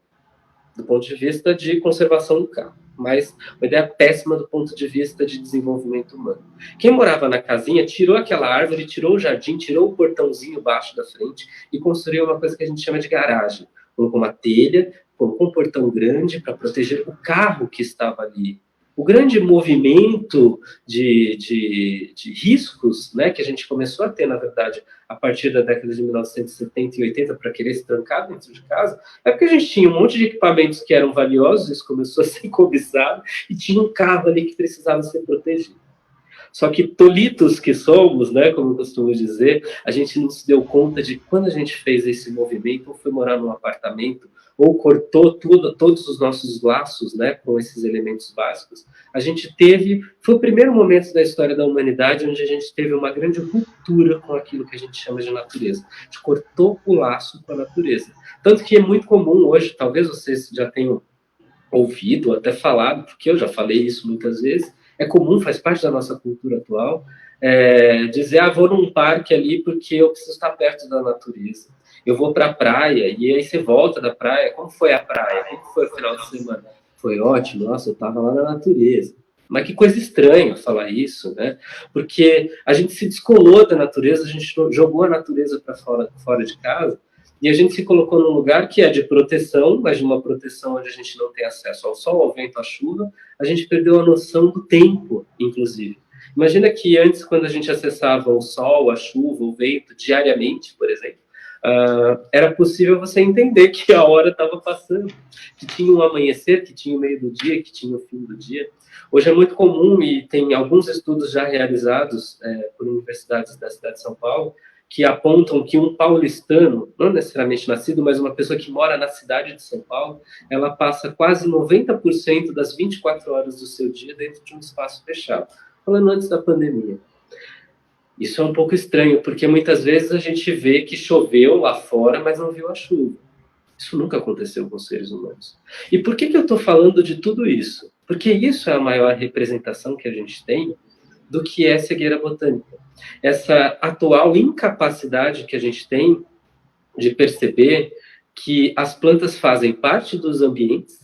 do ponto de vista de conservação do carro, mas uma ideia péssima do ponto de vista de desenvolvimento humano. Quem morava na casinha tirou aquela árvore, tirou o jardim, tirou o portãozinho baixo da frente e construiu uma coisa que a gente chama de garagem. Colocou uma telha, colocou um portão grande para proteger o carro que estava ali. O grande movimento de riscos, né, que a gente começou a ter, na verdade, a partir da década de 1970 e 80 para querer se trancar dentro de casa, é porque a gente tinha um monte de equipamentos que eram valiosos, isso começou a ser cobiçado, e tinha um carro ali que precisava ser protegido. Só que tolitos que somos, né, como eu costumo dizer, a gente não se deu conta de quando a gente fez esse movimento, ou foi morar num apartamento, ou cortou todos os nossos laços, né, com esses elementos básicos, a gente foi o primeiro momento da história da humanidade onde a gente teve uma grande ruptura com aquilo que a gente chama de natureza. A gente cortou o laço com a natureza. Tanto que é muito comum hoje, talvez vocês já tenham ouvido, até falado, porque eu já falei isso muitas vezes, é comum, faz parte da nossa cultura atual, dizer, vou num parque ali porque eu preciso estar perto da natureza. Eu vou para a praia, e aí você volta da praia. Como foi a praia? Como foi o final de semana? Foi ótimo, nossa, eu estava lá na natureza. Mas que coisa estranha falar isso, né? Porque a gente se descolou da natureza, a gente jogou a natureza para fora de casa, e a gente se colocou num lugar que é de proteção, mas de uma proteção onde a gente não tem acesso ao sol, ao vento, à chuva. A gente perdeu a noção do tempo, inclusive. Imagina que antes, quando a gente acessava o sol, a chuva, o vento, diariamente, por exemplo, era possível você entender que a hora estava passando, que tinha um amanhecer, que tinha o meio do dia, que tinha o fim do dia. Hoje é muito comum, e tem alguns estudos já realizados por universidades da cidade de São Paulo, que apontam que um paulistano, não necessariamente nascido, mas uma pessoa que mora na cidade de São Paulo, ela passa quase 90% das 24 horas do seu dia dentro de um espaço fechado. Falando antes da pandemia. Isso é um pouco estranho, porque muitas vezes a gente vê que choveu lá fora, mas não viu a chuva. Isso nunca aconteceu com os seres humanos. E por que eu estou falando de tudo isso? Porque isso é a maior representação que a gente tem do que é cegueira botânica. Essa atual incapacidade que a gente tem de perceber que as plantas fazem parte dos ambientes,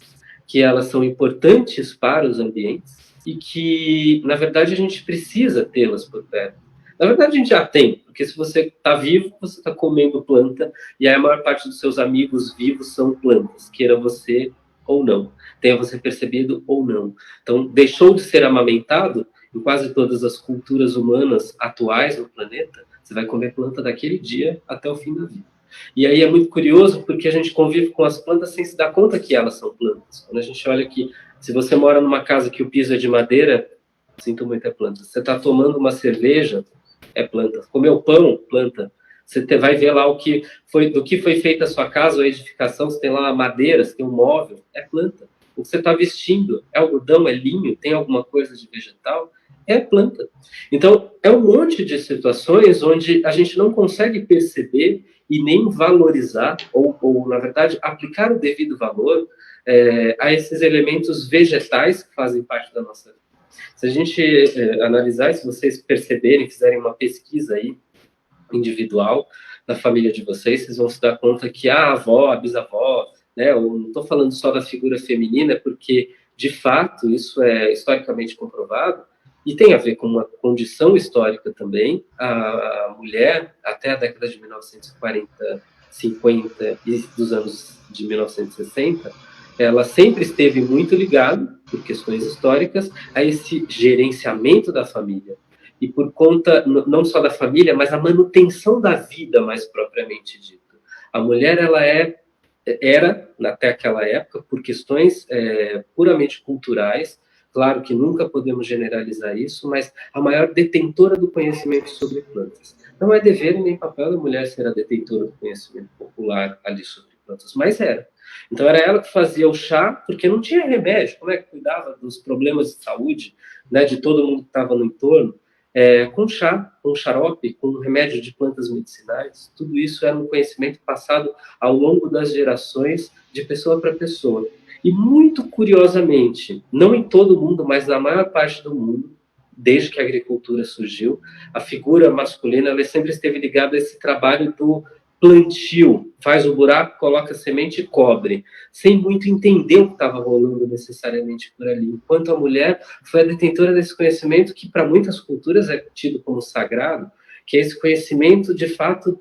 que elas são importantes para os ambientes e que, na verdade, a gente precisa tê-las por perto. Na verdade, a gente já tem, porque se você está vivo, você está comendo planta, e aí a maior parte dos seus amigos vivos são plantas, queira você ou não, tenha você percebido ou não. Então, deixou de ser amamentado, em quase todas as culturas humanas atuais no planeta, você vai comer planta daquele dia até o fim da vida. E aí é muito curioso, porque a gente convive com as plantas sem se dar conta que elas são plantas. Quando a gente olha que, se você mora numa casa que o piso é de madeira, sinto muito, é planta. Você está tomando uma cerveja, é planta. Comeu pão, planta. Você vai ver lá do que foi feita a sua casa, a edificação, você tem lá a madeira, você tem um móvel, é planta. O que você está vestindo é algodão, é linho, tem alguma coisa de vegetal, é planta. Então, é um monte de situações onde a gente não consegue perceber e nem valorizar, ou na verdade, aplicar o devido valor a esses elementos vegetais que fazem parte da nossa vida. Se a gente analisar, se vocês perceberem, fizerem uma pesquisa aí, individual, da família de vocês, vocês vão se dar conta que a avó, a bisavó, né, eu não estou falando só da figura feminina, porque, de fato, isso é historicamente comprovado, e tem a ver com uma condição histórica também. A mulher, até a década de 1940, 50 e dos anos de 1960, ela sempre esteve muito ligada, por questões históricas, a esse gerenciamento da família. E por conta, não só da família, mas a manutenção da vida, mais propriamente dito. A mulher, ela era, até aquela época, por questões puramente culturais, Claro que nunca podemos generalizar isso, mas a maior detentora do conhecimento sobre plantas. Não é dever nem papel da mulher ser a detentora do conhecimento popular ali sobre plantas, mas era. Então era ela que fazia o chá, porque não tinha remédio. Como é que cuidava dos problemas de saúde, né, de todo mundo que estava no entorno? Com chá, com xarope, com remédio de plantas medicinais. Tudo isso era um conhecimento passado ao longo das gerações, de pessoa para pessoa. E muito curiosamente, não em todo mundo, mas na maior parte do mundo, desde que a agricultura surgiu, a figura masculina ela sempre esteve ligada a esse trabalho do plantio, faz o buraco, coloca a semente e cobre, sem muito entender o que estava rolando necessariamente por ali. Enquanto a mulher foi a detentora desse conhecimento que para muitas culturas é tido como sagrado, que é esse conhecimento de fato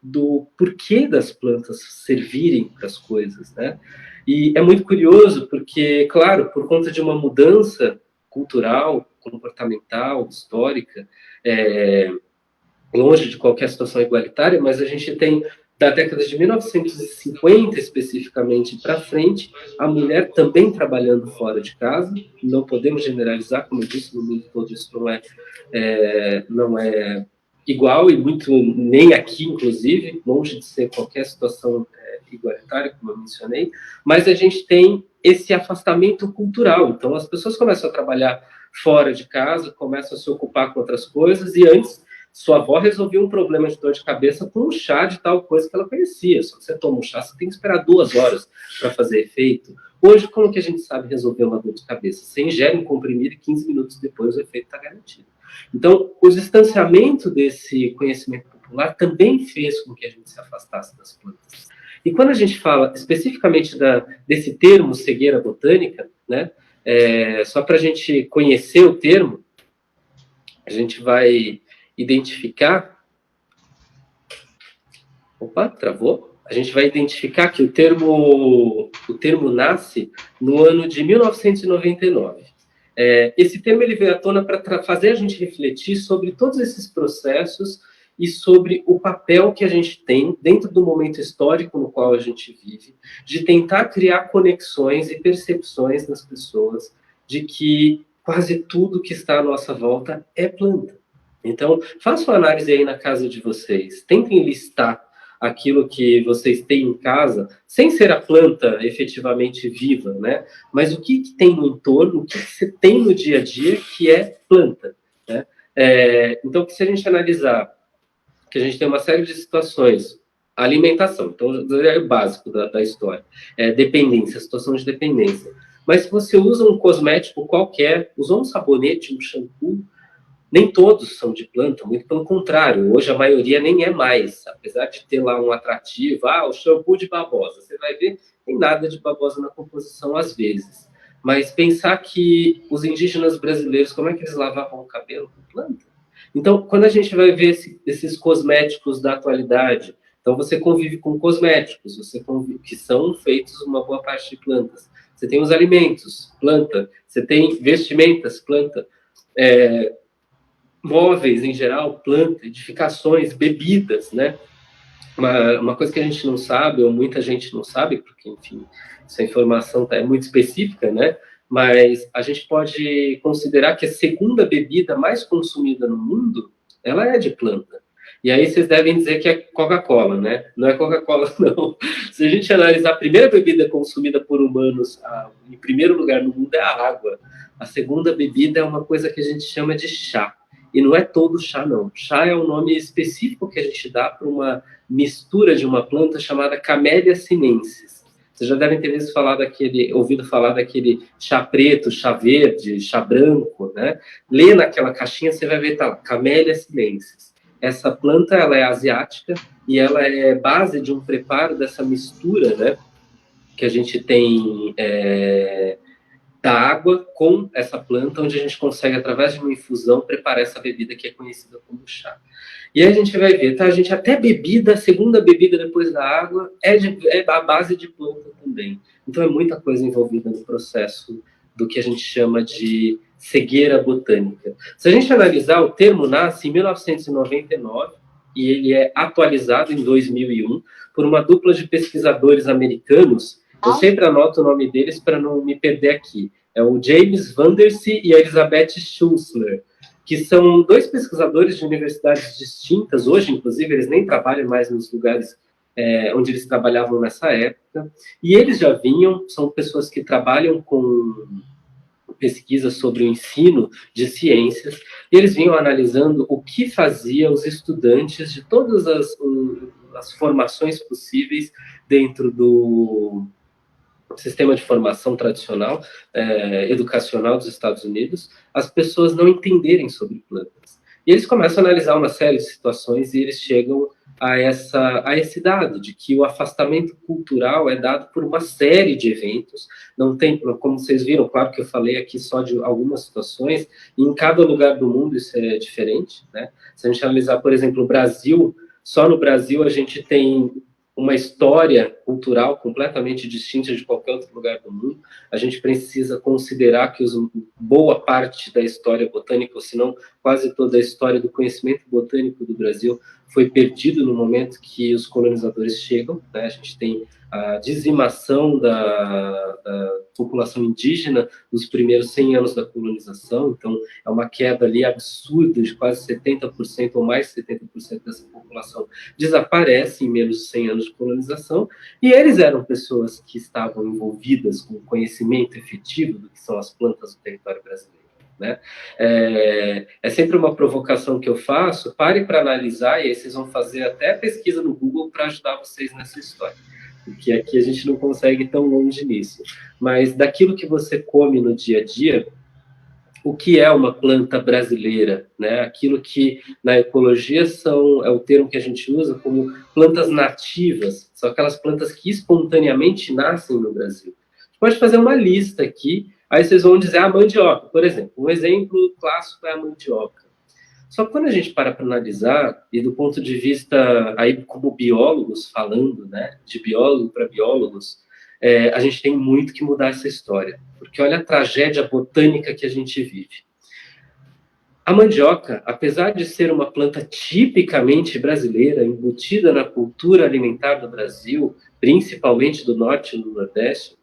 do porquê das plantas servirem para as coisas, né? E é muito curioso porque, claro, por conta de uma mudança cultural, comportamental, histórica, longe de qualquer situação igualitária, mas a gente tem, da década de 1950 especificamente para frente, a mulher também trabalhando fora de casa. Não podemos generalizar, como eu disse, no mundo todo isso não é igual, e muito nem aqui, inclusive, longe de ser qualquer situação igualitária, como eu mencionei, mas a gente tem esse afastamento cultural. Então, as pessoas começam a trabalhar fora de casa, começam a se ocupar com outras coisas, e antes, sua avó resolvia um problema de dor de cabeça com um chá de tal coisa que ela conhecia. Só que você toma um chá, você tem que esperar 2 horas para fazer efeito. Hoje, como que a gente sabe resolver uma dor de cabeça? Você ingere um comprimido e 15 minutos depois o efeito está garantido. Então, o distanciamento desse conhecimento popular também fez com que a gente se afastasse das plantas. E quando a gente fala especificamente desse termo cegueira botânica, né, só para a gente conhecer o termo, a gente vai identificar... Opa, travou. A gente vai identificar que o termo nasce no ano de 1999. Esse termo ele veio à tona para fazer a gente refletir sobre todos esses processos e sobre o papel que a gente tem dentro do momento histórico no qual a gente vive, de tentar criar conexões e percepções nas pessoas de que quase tudo que está à nossa volta é planta. Então, façam uma análise aí na casa de vocês, tentem listar aquilo que vocês têm em casa, sem ser a planta efetivamente viva, né? Mas o que tem no entorno, o que você tem no dia a dia que é planta, né? Então, se a gente analisar que a gente tem uma série de situações, alimentação, então é o básico da história, dependência, situação de dependência. Mas se você usa um cosmético qualquer, usou um sabonete, um shampoo, nem todos são de planta, muito pelo contrário. Hoje a maioria nem é mais, apesar de ter lá um atrativo. O shampoo de babosa. Você vai ver, tem nada de babosa na composição às vezes. Mas pensar que os indígenas brasileiros, como é que eles lavavam o cabelo com planta? Então, quando a gente vai ver esses cosméticos da atualidade, então você convive com cosméticos, que são feitos uma boa parte de plantas. Você tem os alimentos, planta. Você tem vestimentas, planta. Móveis em geral, planta, edificações, bebidas, né? Uma coisa que a gente não sabe, ou muita gente não sabe, porque, enfim, essa informação é muito específica, né? Mas a gente pode considerar que a segunda bebida mais consumida no mundo, ela é de planta. E aí vocês devem dizer que é Coca-Cola, né? Não é Coca-Cola, não. Se a gente analisar a primeira bebida consumida por humanos, em primeiro lugar no mundo, é a água. A segunda bebida é uma coisa que a gente chama de chá. E não é todo chá, não. Chá é um nome específico que a gente dá para uma mistura de uma planta chamada Camellia sinensis. Vocês já devem ter ouvido falar daquele chá preto, chá verde, chá branco, né? Lê naquela caixinha, você vai ver, tá lá, Camellia sinensis. Essa planta, ela é asiática e ela é base de um preparo dessa mistura, né? Que a gente tem... da água com essa planta, onde a gente consegue, através de uma infusão, preparar essa bebida que é conhecida como chá. E aí a gente vai ver, tá? A gente até bebida, a segunda bebida depois da água, é a base de planta também. Então é muita coisa envolvida no processo do que a gente chama de cegueira botânica. Se a gente analisar, o termo nasce em 1999 e ele é atualizado em 2001 por uma dupla de pesquisadores americanos. Eu sempre anoto o nome deles para não me perder aqui. É o James Vandersee e a Elizabeth Schussler, que são dois pesquisadores de universidades distintas. Hoje, inclusive, eles nem trabalham mais nos lugares onde eles trabalhavam nessa época. E eles já vinham, são pessoas que trabalham com pesquisa sobre o ensino de ciências, e eles vinham analisando o que fazia os estudantes de todas as formações possíveis dentro do sistema de formação tradicional, educacional dos Estados Unidos, as pessoas não entenderem sobre plantas. E eles começam a analisar uma série de situações e eles chegam a esse dado de que o afastamento cultural é dado por uma série de eventos. Não tem, como vocês viram, claro que eu falei aqui só de algumas situações, e em cada lugar do mundo isso é diferente, né? Se a gente analisar, por exemplo, o Brasil, só no Brasil a gente tem uma história cultural completamente distinta de qualquer outro lugar do mundo. A gente precisa considerar que boa parte da história botânica, ou se não quase toda a história do conhecimento botânico do Brasil, foi perdido no momento que os colonizadores chegam, né? A gente tem a dizimação da população indígena nos primeiros 100 anos da colonização, então é uma queda ali absurda de quase 70% ou mais de 70% dessa população desaparece em menos de 100 anos de colonização, e eles eram pessoas que estavam envolvidas com conhecimento efetivo do que são as plantas do território brasileiro. Né? É sempre uma provocação que eu faço, parem para analisar, e aí vocês vão fazer até pesquisa no Google para ajudar vocês nessa história, porque aqui a gente não consegue ir tão longe nisso, mas daquilo que você come no dia a dia, o que é uma planta brasileira, né? Aquilo que na ecologia é o termo que a gente usa como plantas nativas, são aquelas plantas que espontaneamente nascem no Brasil. A gente pode fazer uma lista aqui, aí vocês vão dizer a mandioca, por exemplo. Um exemplo clássico é a mandioca. Só que quando a gente para analisar, e do ponto de vista, aí como biólogos falando, né, de biólogo para biólogos, a gente tem muito que mudar essa história. Porque olha a tragédia botânica que a gente vive. A mandioca, apesar de ser uma planta tipicamente brasileira, embutida na cultura alimentar do Brasil, principalmente do norte e do nordeste,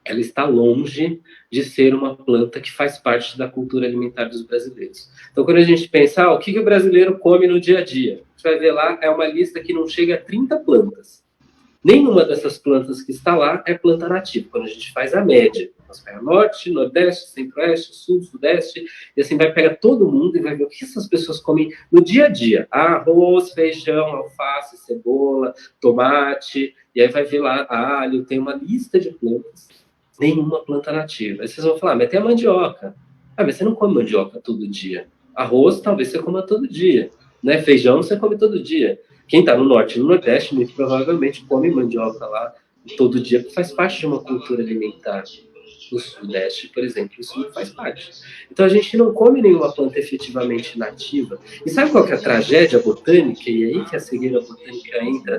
ela está longe de ser uma planta que faz parte da cultura alimentar dos brasileiros. Então, quando a gente pensa, o que o brasileiro come no dia a dia? A gente vai ver lá, é uma lista que não chega a 30 plantas. Nenhuma dessas plantas que está lá é planta nativa, quando a gente faz a média. Nós pega norte, nordeste, centro-oeste, sul, sudeste, e assim vai pegar todo mundo e vai ver o que essas pessoas comem no dia a dia. Arroz, feijão, alface, cebola, tomate, e aí vai ver lá alho, tem uma lista de plantas. Nenhuma planta nativa. Aí vocês vão falar, mas tem a mandioca. Mas você não come mandioca todo dia. Arroz, talvez você coma todo dia. Né? Feijão, você come todo dia. Quem está no norte e no nordeste, muito provavelmente come mandioca lá todo dia, porque faz parte de uma cultura alimentar. No sudeste, por exemplo, isso não faz parte. Então, a gente não come nenhuma planta efetivamente nativa. E sabe qual que é a tragédia botânica? E aí que a cegueira botânica entra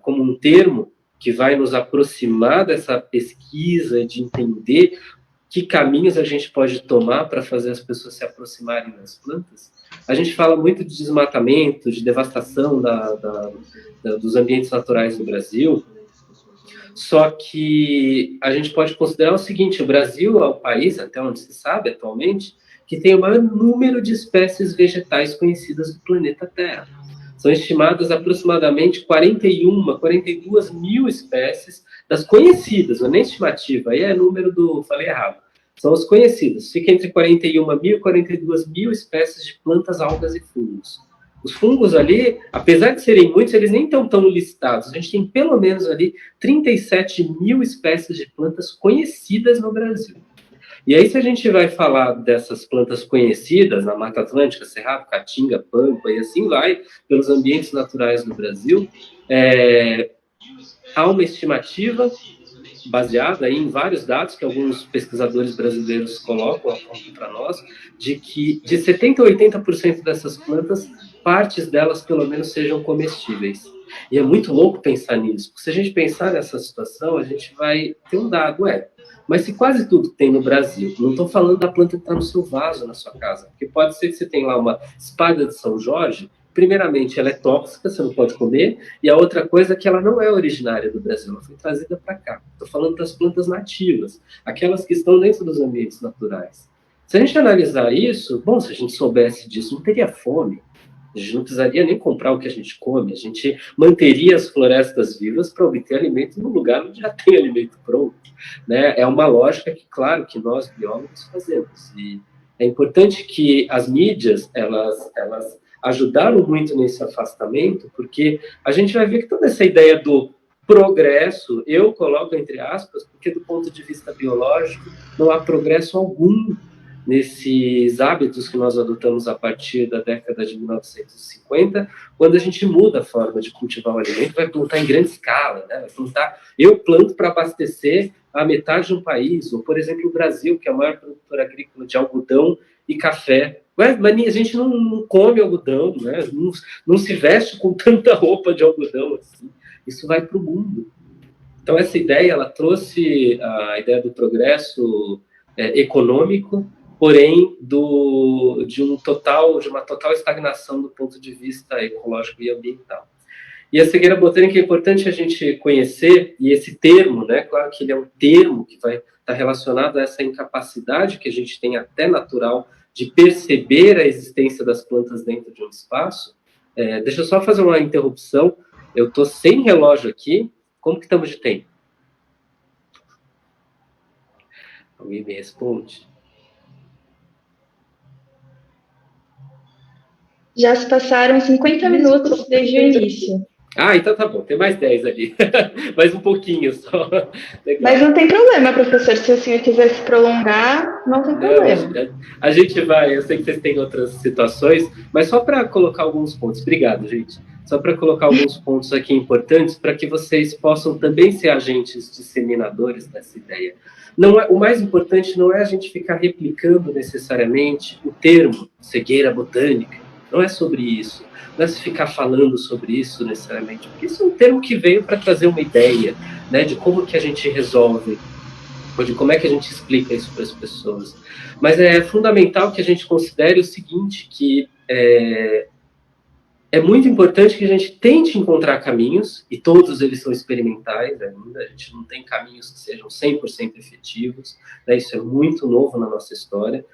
como um termo que vai nos aproximar dessa pesquisa, de entender que caminhos a gente pode tomar para fazer as pessoas se aproximarem das plantas. A gente fala muito de desmatamento, de devastação dos ambientes naturais no Brasil, só que a gente pode considerar o seguinte, o Brasil é o país, até onde se sabe atualmente, que tem o maior número de espécies vegetais conhecidas do planeta Terra. São estimadas aproximadamente 42 mil espécies das conhecidas, não é nem estimativa, aí é número falei errado. São os conhecidos, fica entre 41 mil e 42 mil espécies de plantas, algas e fungos. Os fungos ali, apesar de serem muitos, eles nem estão tão listados. A gente tem pelo menos ali 37 mil espécies de plantas conhecidas no Brasil. E aí, se a gente vai falar dessas plantas conhecidas, na Mata Atlântica, Cerrado, Caatinga, Pampa, e assim vai, pelos ambientes naturais do Brasil, há uma estimativa baseada em vários dados que alguns pesquisadores brasileiros colocam para nós, de que de 70% a 80% dessas plantas, partes delas pelo menos sejam comestíveis. E é muito louco pensar nisso, porque se a gente pensar nessa situação, a gente vai ter um dado, mas se quase tudo que tem no Brasil, não estou falando da planta que está no seu vaso, na sua casa, porque pode ser que você tenha lá uma espada de São Jorge, primeiramente, ela é tóxica, você não pode comer, e a outra coisa é que ela não é originária do Brasil, ela foi trazida para cá. Estou falando das plantas nativas, aquelas que estão dentro dos ambientes naturais. Se a gente analisar isso, bom, se a gente soubesse disso, não teria fome. A gente não precisaria nem comprar o que a gente come, a gente manteria as florestas vivas para obter alimento no lugar onde já tem alimento pronto. Né? É uma lógica que, claro, que nós biólogos fazemos. E é importante que as mídias, elas ajudaram muito nesse afastamento, porque a gente vai ver que toda essa ideia do progresso, eu coloco entre aspas, porque do ponto de vista biológico, não há progresso algum nesses hábitos que nós adotamos a partir da década de 1950, quando a gente muda a forma de cultivar o alimento, vai plantar em grande escala, né? Eu planto para abastecer a metade de um país, ou, por exemplo, o Brasil, que é a maior produtora agrícola de algodão e café. Mas a gente não come algodão, né? Não se veste com tanta roupa de algodão assim. Isso vai para o mundo. Então, essa ideia, ela trouxe a ideia do progresso econômico, porém de uma total estagnação do ponto de vista ecológico e ambiental. E a cegueira botânica é importante a gente conhecer, e esse termo, né, claro que ele é um termo que vai estar relacionado a essa incapacidade que a gente tem até natural de perceber a existência das plantas dentro de um espaço. Deixa eu só fazer uma interrupção, eu estou sem relógio aqui, como que estamos de tempo? Alguém me responde? Já se passaram 50 minutos desde o início. Ah, então tá bom, tem mais 10 ali. Mais um pouquinho só. Legal. Mas não tem problema, professor, se o senhor quiser se prolongar, não tem problema. A gente vai, eu sei que vocês têm outras situações, mas só para colocar alguns pontos. Obrigado, gente. Só para colocar alguns pontos aqui importantes para que vocês possam também ser agentes disseminadores dessa ideia. O mais importante não é a gente ficar replicando necessariamente o termo cegueira botânica. Não é sobre isso. Não é se ficar falando sobre isso necessariamente, porque isso é um termo que veio para trazer uma ideia, né, de como que a gente resolve, ou de como é que a gente explica isso para as pessoas. Mas é fundamental que a gente considere o seguinte, que é muito importante que a gente tente encontrar caminhos, e todos eles são experimentais ainda, a gente não tem caminhos que sejam 100% efetivos, né, isso é muito novo na nossa história,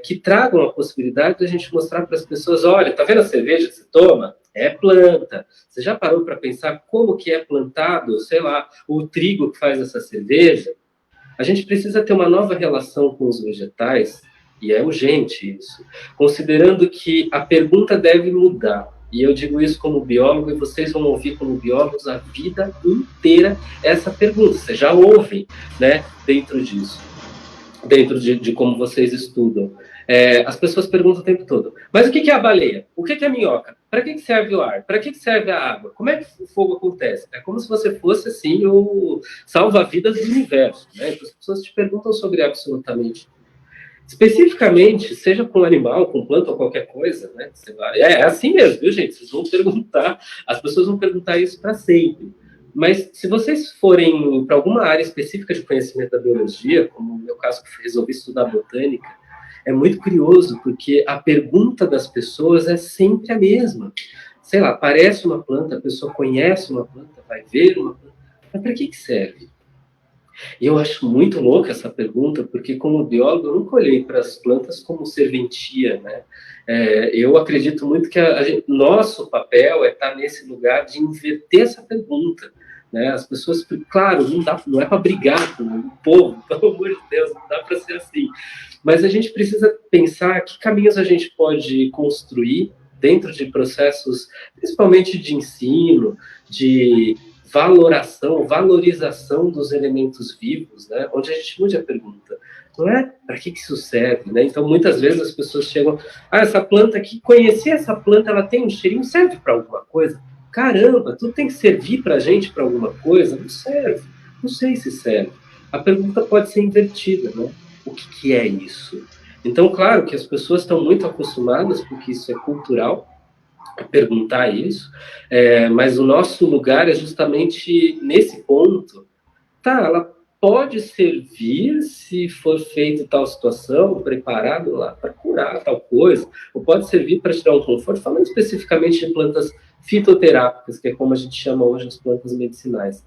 que tragam a possibilidade de a gente mostrar para as pessoas, olha, tá vendo a cerveja que você toma? É planta. Você já parou para pensar como que é plantado, sei lá, o trigo que faz essa cerveja? A gente precisa ter uma nova relação com os vegetais, e é urgente isso, considerando que a pergunta deve mudar. E eu digo isso como biólogo, e vocês vão ouvir como biólogos a vida inteira essa pergunta. Vocês já ouvem, né, dentro disso. Dentro de como vocês estudam. As pessoas perguntam o tempo todo, mas o que é a baleia? O que é a minhoca? Para que serve o ar? Para que serve a água? Como é que o fogo acontece? É como se você fosse, assim, o salva-vidas do universo, né? Então, as pessoas te perguntam sobre absolutamente tudo. Especificamente, seja com animal, com planta ou qualquer coisa, né? É assim mesmo, viu, gente? Vocês vão perguntar, as pessoas vão perguntar isso para sempre. Mas se vocês forem para alguma área específica de conhecimento da biologia, como no meu caso que resolvi estudar botânica, é muito curioso, porque a pergunta das pessoas é sempre a mesma. Sei lá, aparece uma planta, a pessoa conhece uma planta, vai ver uma planta, mas para que serve? E eu acho muito louca essa pergunta, porque como biólogo eu nunca olhei para as plantas como serventia, né? Eu acredito muito que nosso papel é estar nesse lugar de inverter essa pergunta, né? As pessoas, claro, não é para brigar com o povo, pelo amor de Deus, não dá para ser assim. Mas a gente precisa pensar que caminhos a gente pode construir dentro de processos, principalmente de ensino, de valorização dos elementos vivos, né? Onde a gente mude a pergunta. Não é para que isso serve, né? Então, muitas vezes as pessoas chegam, essa planta aqui, conheci essa planta, ela tem um cheirinho, serve para alguma coisa? Caramba, tudo tem que servir para a gente para alguma coisa? Não serve. Não sei se serve. A pergunta pode ser invertida, né? O que é isso? Então, claro que as pessoas estão muito acostumadas, porque isso é cultural, a perguntar isso, mas o nosso lugar é justamente nesse ponto. Tá, ela pode servir, se for feito tal situação, preparado lá para curar tal coisa, ou pode servir para tirar um conforto, falando especificamente de plantas fitoterápicas, que é como a gente chama hoje as plantas medicinais.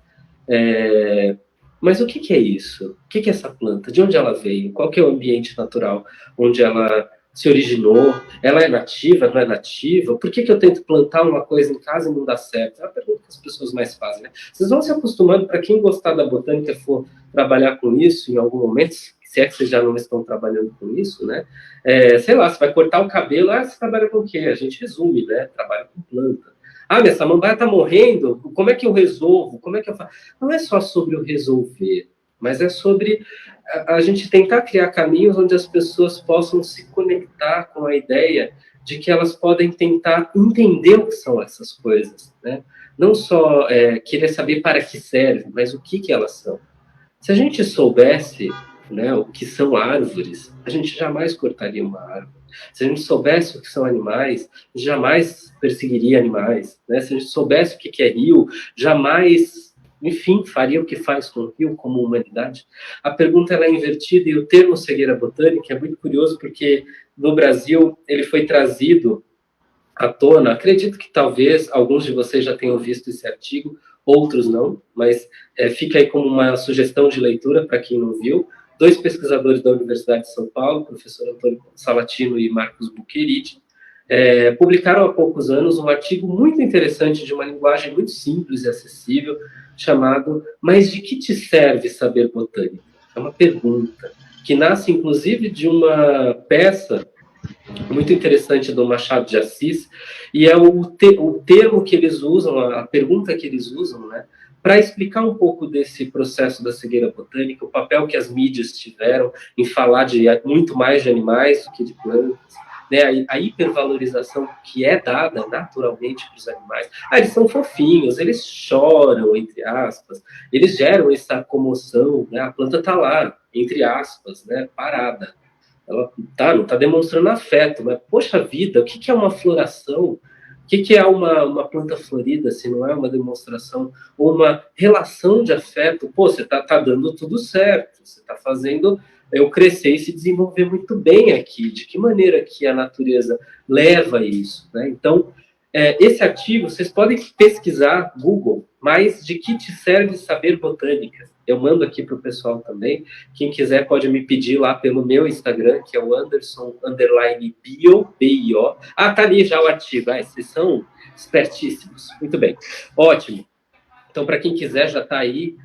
Mas o que é isso? O que é essa planta? De onde ela veio? Qual que é o ambiente natural onde ela se originou? Ela é nativa, não é nativa? Por que eu tento plantar uma coisa em casa e não dá certo? É a pergunta que as pessoas mais fazem, né? Vocês vão se acostumando, para quem gostar da botânica, for trabalhar com isso em algum momento, se é que vocês já não estão trabalhando com isso, né? Sei lá, você vai cortar o cabelo, você trabalha com o quê? A gente resume, né? Trabalha com planta. Minha samambaia está morrendo, como é que eu resolvo? Como é que eu faço? Não é só sobre o resolver, mas é sobre a gente tentar criar caminhos onde as pessoas possam se conectar com a ideia de que elas podem tentar entender o que são essas coisas, né? Não só querer saber para que serve, mas o que elas são. Se a gente soubesse, né, o que são árvores, a gente jamais cortaria uma árvore. Se a gente soubesse o que são animais, jamais perseguiria animais, né? Se a gente soubesse o que é rio, jamais, enfim, faria o que faz com o rio como humanidade. A pergunta ela é invertida e o termo cegueira botânica é muito curioso porque no Brasil ele foi trazido à tona. Acredito que talvez alguns de vocês já tenham visto esse artigo, outros não, mas fica aí como uma sugestão de leitura para quem não viu. 2 pesquisadores da Universidade de São Paulo, o professor Antônio Salatino e Marcos Bucheriti, publicaram há poucos anos um artigo muito interessante de uma linguagem muito simples e acessível, chamado Mas de que te serve saber botânica? É uma pergunta que nasce, inclusive, de uma peça muito interessante do Machado de Assis, e é o termo que eles usam, a pergunta que eles usam, né, para explicar um pouco desse processo da cegueira botânica, o papel que as mídias tiveram em falar de muito mais de animais do que de plantas, né, a hipervalorização que é dada naturalmente para os animais. Eles são fofinhos, eles choram, entre aspas, eles geram essa comoção, né, a planta está lá, entre aspas, né, parada. Ela não está demonstrando afeto, mas, poxa vida, o que é uma floração? O que é uma planta florida, se não é uma demonstração ou uma relação de afeto? Pô, você está dando tudo certo, você está fazendo eu crescer e se desenvolver muito bem aqui. De que maneira que a natureza leva isso, né? Então, esse artigo, vocês podem pesquisar, Google, mas de que te serve saber botânica? Eu mando aqui para o pessoal também. Quem quiser pode me pedir lá pelo meu Instagram, que é o Anderson_bio, B-I-O. Tá ali já o artigo. Vocês são espertíssimos. Muito bem. Ótimo. Então, para quem quiser, já está aí.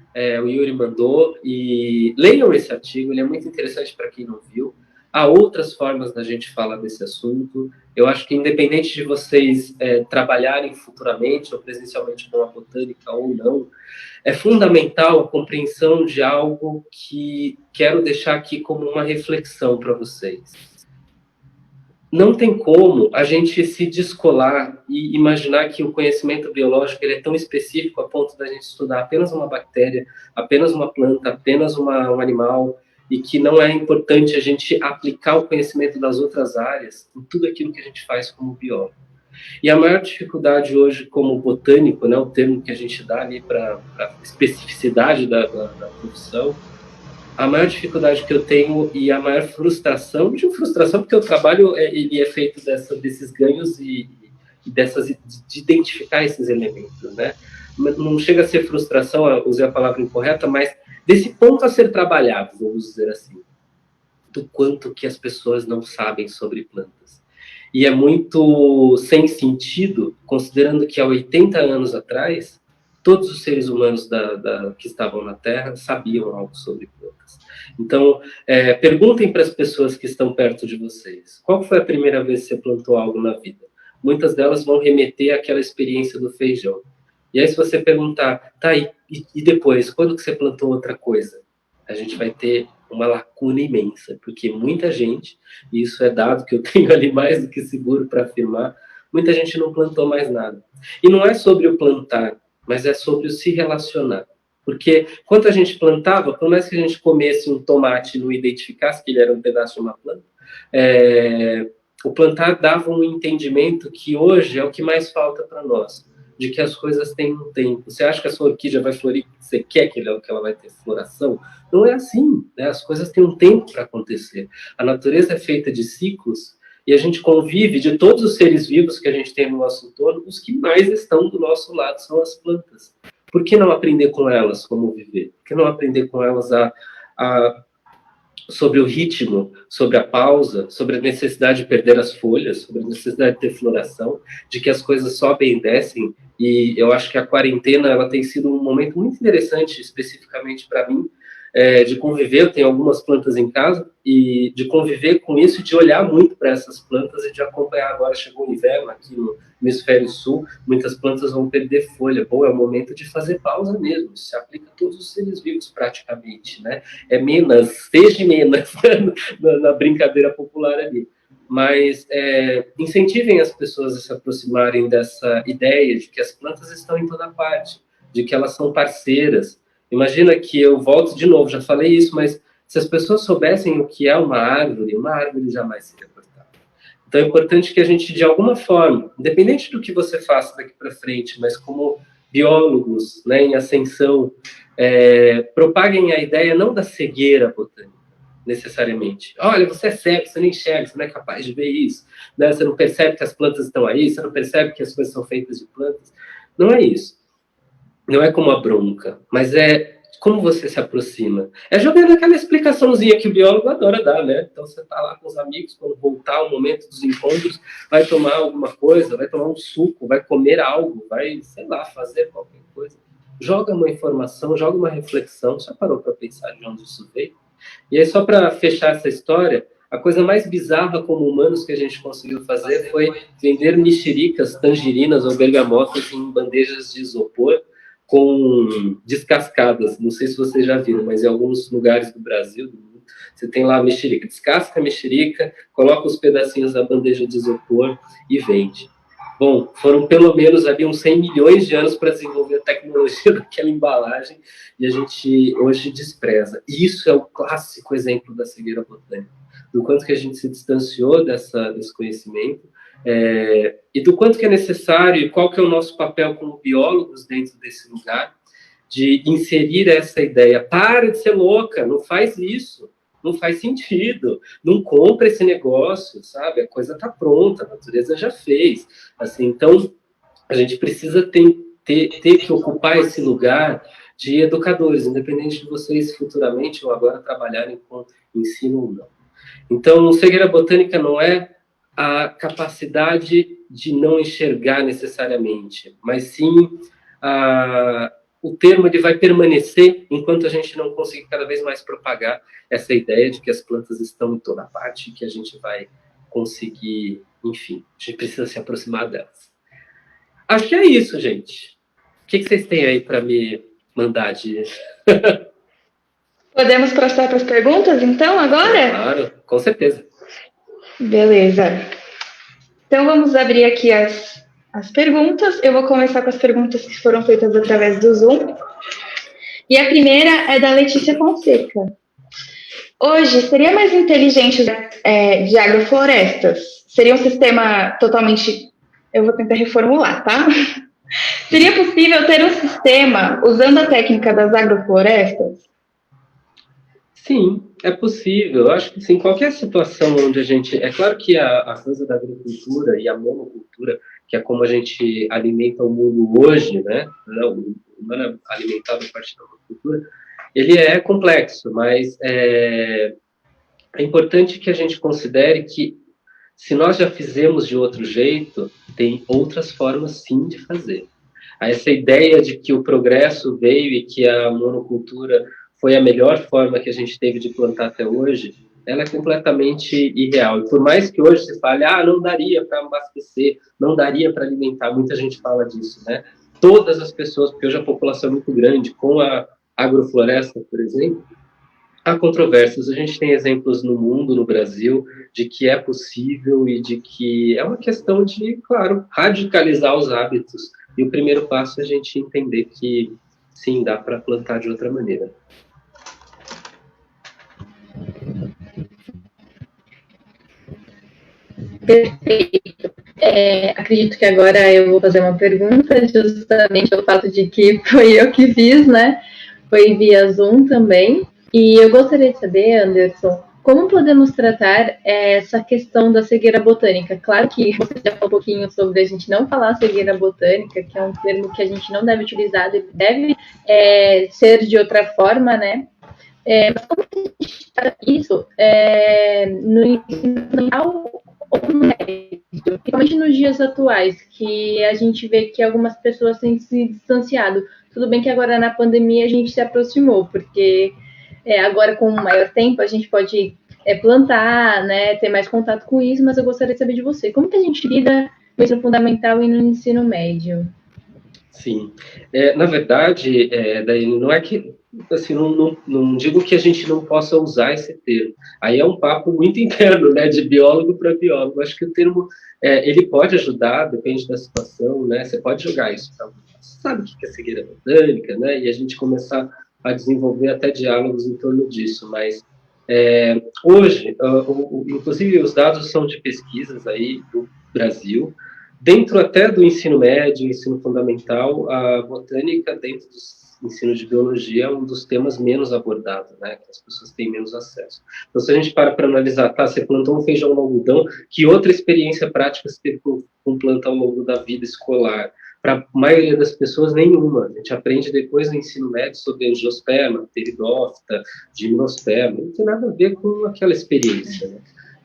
O Yuri mandou. E leiam esse artigo, ele é muito interessante para quem não viu. Há outras formas da gente falar desse assunto. Eu acho que, independente de vocês trabalharem futuramente ou presencialmente com a botânica ou não, é fundamental a compreensão de algo que quero deixar aqui como uma reflexão para vocês. Não tem como a gente se descolar e imaginar que o conhecimento biológico ele é tão específico a ponto da gente estudar apenas uma bactéria, apenas uma planta, apenas um animal, e que não é importante a gente aplicar o conhecimento das outras áreas em tudo aquilo que a gente faz como biólogo. E a maior dificuldade hoje como botânico, né, o termo que a gente dá ali para a especificidade da profissão, a maior dificuldade que eu tenho e a maior frustração, não digo frustração porque o trabalho ele é feito desses ganhos e de identificar esses elementos, né? Não chega a ser frustração, eu usei a palavra incorreta, mas desse ponto a ser trabalhado, vamos dizer assim, do quanto que as pessoas não sabem sobre plantas. E é muito sem sentido, considerando que há 80 anos atrás, todos os seres humanos que estavam na Terra sabiam algo sobre plantas. Então, perguntem para as pessoas que estão perto de vocês, qual foi a primeira vez que você plantou algo na vida? Muitas delas vão remeter àquela experiência do feijão. E aí, se você perguntar, e depois, quando que você plantou outra coisa? A gente vai ter uma lacuna imensa, porque muita gente, e isso é dado que eu tenho ali mais do que seguro para afirmar, muita gente não plantou mais nada. E não é sobre o plantar, mas é sobre o se relacionar. Porque quando a gente plantava, por mais que a gente comesse um tomate e não identificasse que ele era um pedaço de uma planta, o plantar dava um entendimento que hoje é o que mais falta para nós. de que as coisas têm um tempo. Você acha que a sua orquídea vai florir porque você quer que ela vai ter floração? Não é assim, né? As coisas têm um tempo para acontecer. A natureza é feita de ciclos e a gente convive, de todos os seres vivos que a gente tem no nosso entorno, os que mais estão do nosso lado são as plantas. Por que não aprender com elas como viver? Por que não aprender com elas sobre o ritmo, sobre a pausa, sobre a necessidade de perder as folhas, sobre a necessidade de ter floração, de que as coisas sobem e descem? E eu acho que a quarentena ela tem sido um momento muito interessante, especificamente para mim, de conviver. Eu tenho algumas plantas em casa, e de conviver com isso, de olhar muito para essas plantas e de acompanhar. Agora chegou o inverno aqui no hemisfério sul, muitas plantas vão perder folha. Bom, é o momento de fazer pausa mesmo. Isso se aplica a todos os seres vivos praticamente, né? É menos, seja menos, na brincadeira popular ali. Mas incentivem as pessoas a se aproximarem dessa ideia de que as plantas estão em toda parte, de que elas são parceiras. Imagina que eu volto de novo, já falei isso, mas se as pessoas soubessem o que é uma árvore jamais seria cortada. Então é importante que a gente, de alguma forma, independente do que você faça daqui para frente, mas como biólogos, né, em ascensão, propaguem a ideia não da cegueira botânica, necessariamente. Olha, você é cego, você não enxerga, você não é capaz de ver isso, né? Você não percebe que as plantas estão aí, você não percebe que as coisas são feitas de plantas. Não é isso. Não é como a bronca, mas é como você se aproxima. É jogando aquela explicaçãozinha que o biólogo adora dar, né? Então você está lá com os amigos, quando voltar o momento dos encontros, vai tomar alguma coisa, vai tomar um suco, vai comer algo, vai, sei lá, fazer qualquer coisa. Joga uma informação, joga uma reflexão. Já parou para pensar de onde isso veio? E aí, só para fechar essa história, a coisa mais bizarra como humanos que a gente conseguiu fazer foi vender mexericas, tangerinas ou bergamotas em bandejas de isopor com descascadas. Não sei se vocês já viram, mas em alguns lugares do Brasil, você tem lá a mexerica. Descasca a mexerica, coloca os pedacinhos da bandeja de isopor e vende. Bom, foram pelo menos ali uns 100 milhões de anos para desenvolver a tecnologia daquela embalagem e a gente hoje despreza. E isso é o clássico exemplo da cegueira botânica, do quanto que a gente se distanciou desse conhecimento, e do quanto que é necessário e qual que é o nosso papel como biólogos dentro desse lugar, de inserir essa ideia. Para de ser louca, não faz isso. Não faz sentido, não compra esse negócio, sabe? A coisa está pronta, a natureza já fez. Assim, então, a gente precisa ter que ocupar esse lugar de educadores, independente de vocês futuramente ou agora trabalharem com ensino ou não. Então, cegueira botânica não é a capacidade de não enxergar necessariamente, mas sim o termo ele vai permanecer enquanto a gente não conseguir cada vez mais propagar essa ideia de que as plantas estão em toda parte, que a gente vai conseguir, enfim, a gente precisa se aproximar delas. Acho que é isso, gente. O que vocês têm aí para me mandar de... Podemos passar para as perguntas, então, agora? Claro, com certeza. Beleza. Então, vamos abrir aqui as perguntas. Eu vou começar com as perguntas que foram feitas através do Zoom. E a primeira é da Letícia Fonseca. Hoje, seria mais inteligente de agroflorestas? Seria um sistema totalmente... Eu vou tentar reformular, tá? Seria possível ter um sistema usando a técnica das agroflorestas? Sim, é possível. Eu acho que sim, qualquer situação onde a gente... É claro que a coisa da agricultura e a monocultura, que é como a gente alimenta o mundo hoje, né? O humano é alimentado a partir da monocultura, ele é complexo, mas é importante que a gente considere que se nós já fizemos de outro jeito, tem outras formas sim de fazer. Essa ideia de que o progresso veio e que a monocultura foi a melhor forma que a gente teve de plantar até hoje, ela é completamente irreal. E por mais que hoje se fale, não daria para abastecer, não daria para alimentar, muita gente fala disso, né? Todas as pessoas, porque hoje a população é muito grande, com a agrofloresta, por exemplo, há controvérsias. A gente tem exemplos no mundo, no Brasil, de que é possível e de que é uma questão de, claro, radicalizar os hábitos. E o primeiro passo é a gente entender que, sim, dá para plantar de outra maneira. Perfeito. Acredito que agora eu vou fazer uma pergunta, justamente pelo fato de que foi eu que fiz, né? Foi via Zoom também. E eu gostaria de saber, Anderson, como podemos tratar essa questão da cegueira botânica? Claro que você já falou um pouquinho sobre a gente não falar cegueira botânica, que é um termo que a gente não deve utilizar, deve ser de outra forma, né? Mas como que a gente trata isso no ensino fundamental ou no médio? Principalmente nos dias atuais, que a gente vê que algumas pessoas têm se distanciado. Tudo bem que agora na pandemia a gente se aproximou, porque agora com maior tempo a gente pode plantar, né, ter mais contato com isso, mas eu gostaria de saber de você. Como que a gente lida no ensino fundamental e no ensino médio? Sim. Na verdade, Daiane, não é que, assim, não digo que a gente não possa usar esse termo. Aí é um papo muito interno, né, de biólogo para biólogo. Acho que o termo, ele pode ajudar, depende da situação, né, você pode jogar isso. Tá? Você sabe o que é cegueira botânica, né, e a gente começar a desenvolver até diálogos em torno disso, mas hoje, inclusive os dados são de pesquisas aí do Brasil, dentro até do ensino médio, ensino fundamental, a botânica dentro do ensino de biologia é um dos temas menos abordados, né, que as pessoas têm menos acesso. Então, se a gente para analisar, tá, você plantou um feijão no algodão, que outra experiência prática você teve com planta ao longo da vida escolar? Para a maioria das pessoas, nenhuma. A gente aprende depois no ensino médio sobre angiosperma, pteridófita, gimnosperma, não tem nada a ver com aquela experiência, né?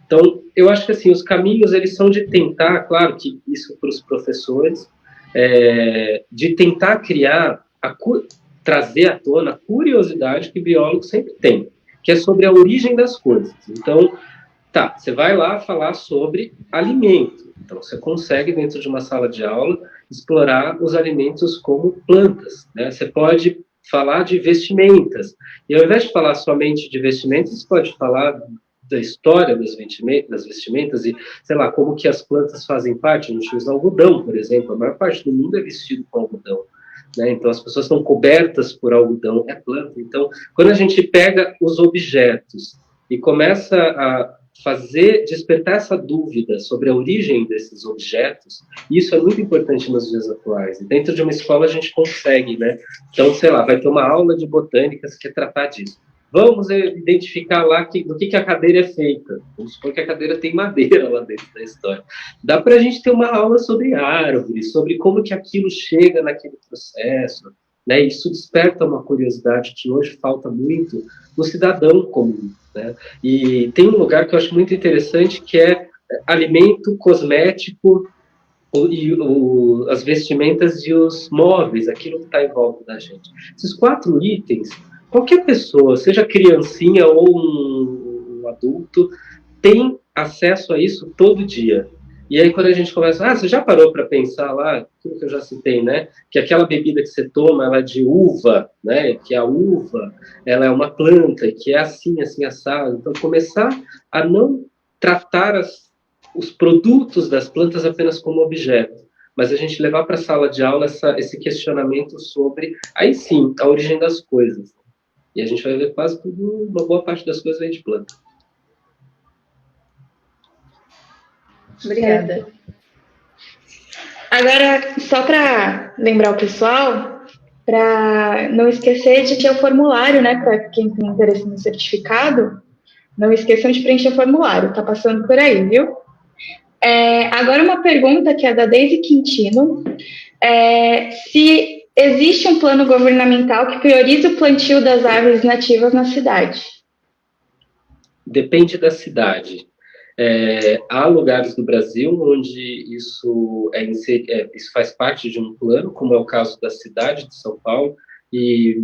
Então, eu acho que assim, os caminhos eles são de tentar, claro que isso para os professores, de tentar criar, trazer à tona a curiosidade que biólogo sempre tem, que é sobre a origem das coisas. Então, tá, você vai lá falar sobre alimento. Então, você consegue, dentro de uma sala de aula, explorar os alimentos como plantas, né? Você pode falar de vestimentas. E ao invés de falar somente de vestimentas, você pode falar da história das vestimentas e, sei lá, como que as plantas fazem parte. No X algodão, por exemplo, a maior parte do mundo é vestido com algodão, né? Então, as pessoas estão cobertas por algodão, é planta. Então, quando a gente pega os objetos e começa a despertar essa dúvida sobre a origem desses objetos, isso é muito importante nos dias atuais. E dentro de uma escola a gente consegue, né? Então, sei lá, vai ter uma aula de botânica que quer tratar disso. Vamos identificar lá do que a cadeira é feita. Vamos supor que a cadeira tem madeira lá dentro da história. Dá para a gente ter uma aula sobre árvores, sobre como que aquilo chega naquele processo, né? Isso desperta uma curiosidade que hoje falta muito no cidadão comum, né? E tem um lugar que eu acho muito interessante, que é alimento, cosmético, as vestimentas e os móveis, aquilo que está em volta da gente. Esses 4 itens, qualquer pessoa, seja criancinha ou um adulto, tem acesso a isso todo dia. E aí, quando a gente começa, você já parou para pensar lá, tudo que eu já citei, né? Que aquela bebida que você toma, ela é de uva, né? Que a uva, ela é uma planta, que é assim, assim, assado. Então, começar a não tratar os produtos das plantas apenas como objeto, mas a gente levar para a sala de aula esse questionamento sobre, aí sim, a origem das coisas. E a gente vai ver quase tudo, uma boa parte das coisas vem de planta. Obrigada. Agora, só para lembrar o pessoal, para não esquecer de ter o formulário, né, para quem tem interesse no certificado, não esqueçam de preencher o formulário, tá passando por aí, viu? Agora uma pergunta que é da Deise Quintino, se existe um plano governamental que prioriza o plantio das árvores nativas na cidade? Depende da cidade. Há lugares do Brasil onde isso faz parte de um plano, como é o caso da cidade de São Paulo e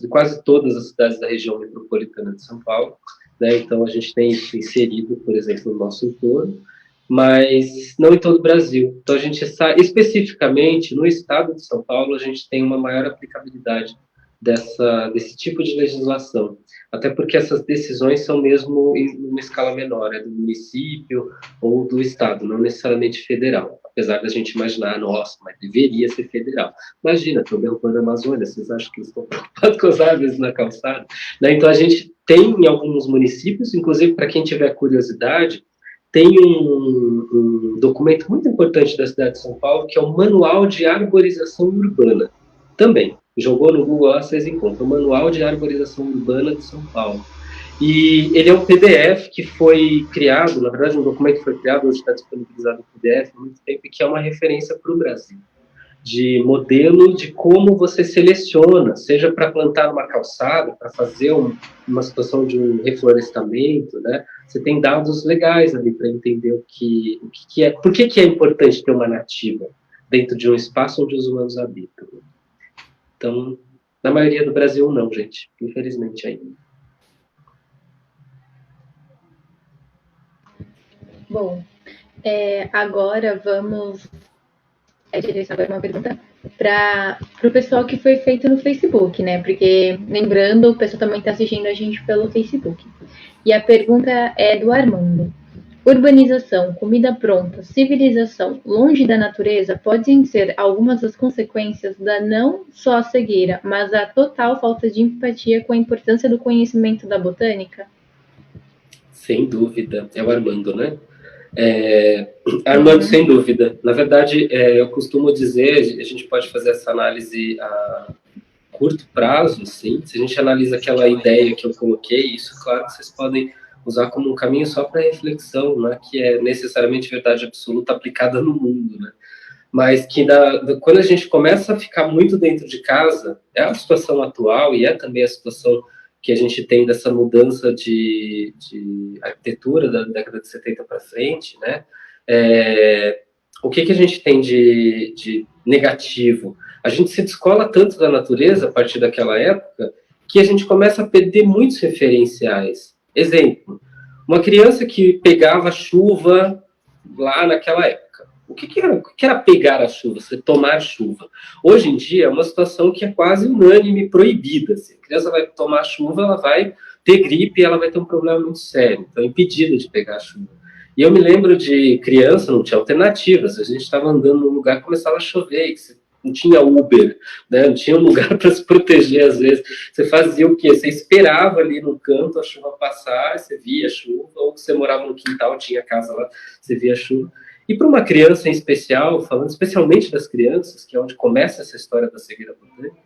quase todas as cidades da região metropolitana de São Paulo, né? Então a gente tem isso inserido, por exemplo, no nosso entorno, mas não em todo o Brasil. Então a gente sabe, especificamente no estado de São Paulo, a gente tem uma maior aplicabilidade desse tipo de legislação. Até porque essas decisões são mesmo em uma escala menor, do município ou do estado, não necessariamente federal. Apesar da gente imaginar, nossa, mas deveria ser federal. Imagina, estou derrubando a Amazônia, vocês acham que eles estão preocupados com as árvores na calçada? Né? Então a gente tem em alguns municípios, inclusive para quem tiver curiosidade, tem um documento muito importante da cidade de São Paulo, que é o Manual de Arborização Urbana. Também, jogou no Google lá, vocês encontram, o Manual de Arborização Urbana de São Paulo. E ele é um PDF que foi criado, na verdade um documento que foi criado, hoje está disponibilizado em PDF há muito tempo, e que é uma referência para o Brasil, de modelo de como você seleciona, seja para plantar uma calçada, para fazer uma situação de um reflorestamento, né? Você tem dados legais ali para entender o que é, por que é importante ter uma nativa dentro de um espaço onde os humanos habitam. Então, na maioria do Brasil, não, gente, infelizmente ainda. Bom, agora vamos direcionar uma pergunta para o pessoal que foi feito no Facebook, né? Porque, lembrando, o pessoal também está assistindo a gente pelo Facebook. E a pergunta é do Armando. Urbanização, comida pronta, civilização longe da natureza podem ser algumas das consequências da não só a cegueira, mas a total falta de empatia com a importância do conhecimento da botânica? Sem dúvida. É o Armando, né? Armando, sem dúvida. Na verdade, eu costumo dizer, a gente pode fazer essa análise a curto prazo, sim. Se a gente analisa aquela ideia que eu coloquei, isso, claro, que vocês podem usar como um caminho só para reflexão, né? Que é necessariamente verdade absoluta aplicada no mundo, né? Mas que quando a gente começa a ficar muito dentro de casa, é a situação atual e é também a situação que a gente tem dessa mudança de arquitetura da década de 70 para frente, né? O que a gente tem de negativo? A gente se descola tanto da natureza a partir daquela época que a gente começa a perder muitos referenciais. Exemplo, uma criança que pegava chuva lá naquela época. O que era pegar a chuva, você tomar chuva? Hoje em dia é uma situação que é quase unânime proibida. Se a criança vai tomar chuva, ela vai ter gripe e ela vai ter um problema muito sério. Então é impedida de pegar a chuva. E eu me lembro de criança, não tinha alternativas. A gente estava andando num lugar que começava a chover, que não tinha Uber, né? Não tinha um lugar para se proteger às vezes. Você fazia o quê? Você esperava ali no canto a chuva passar, você via a chuva, ou você morava no quintal, tinha casa lá, você via a chuva. E para uma criança em especial, falando especialmente das crianças, que é onde começa essa história da cegueira botânica,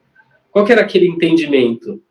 qual que era aquele entendimento?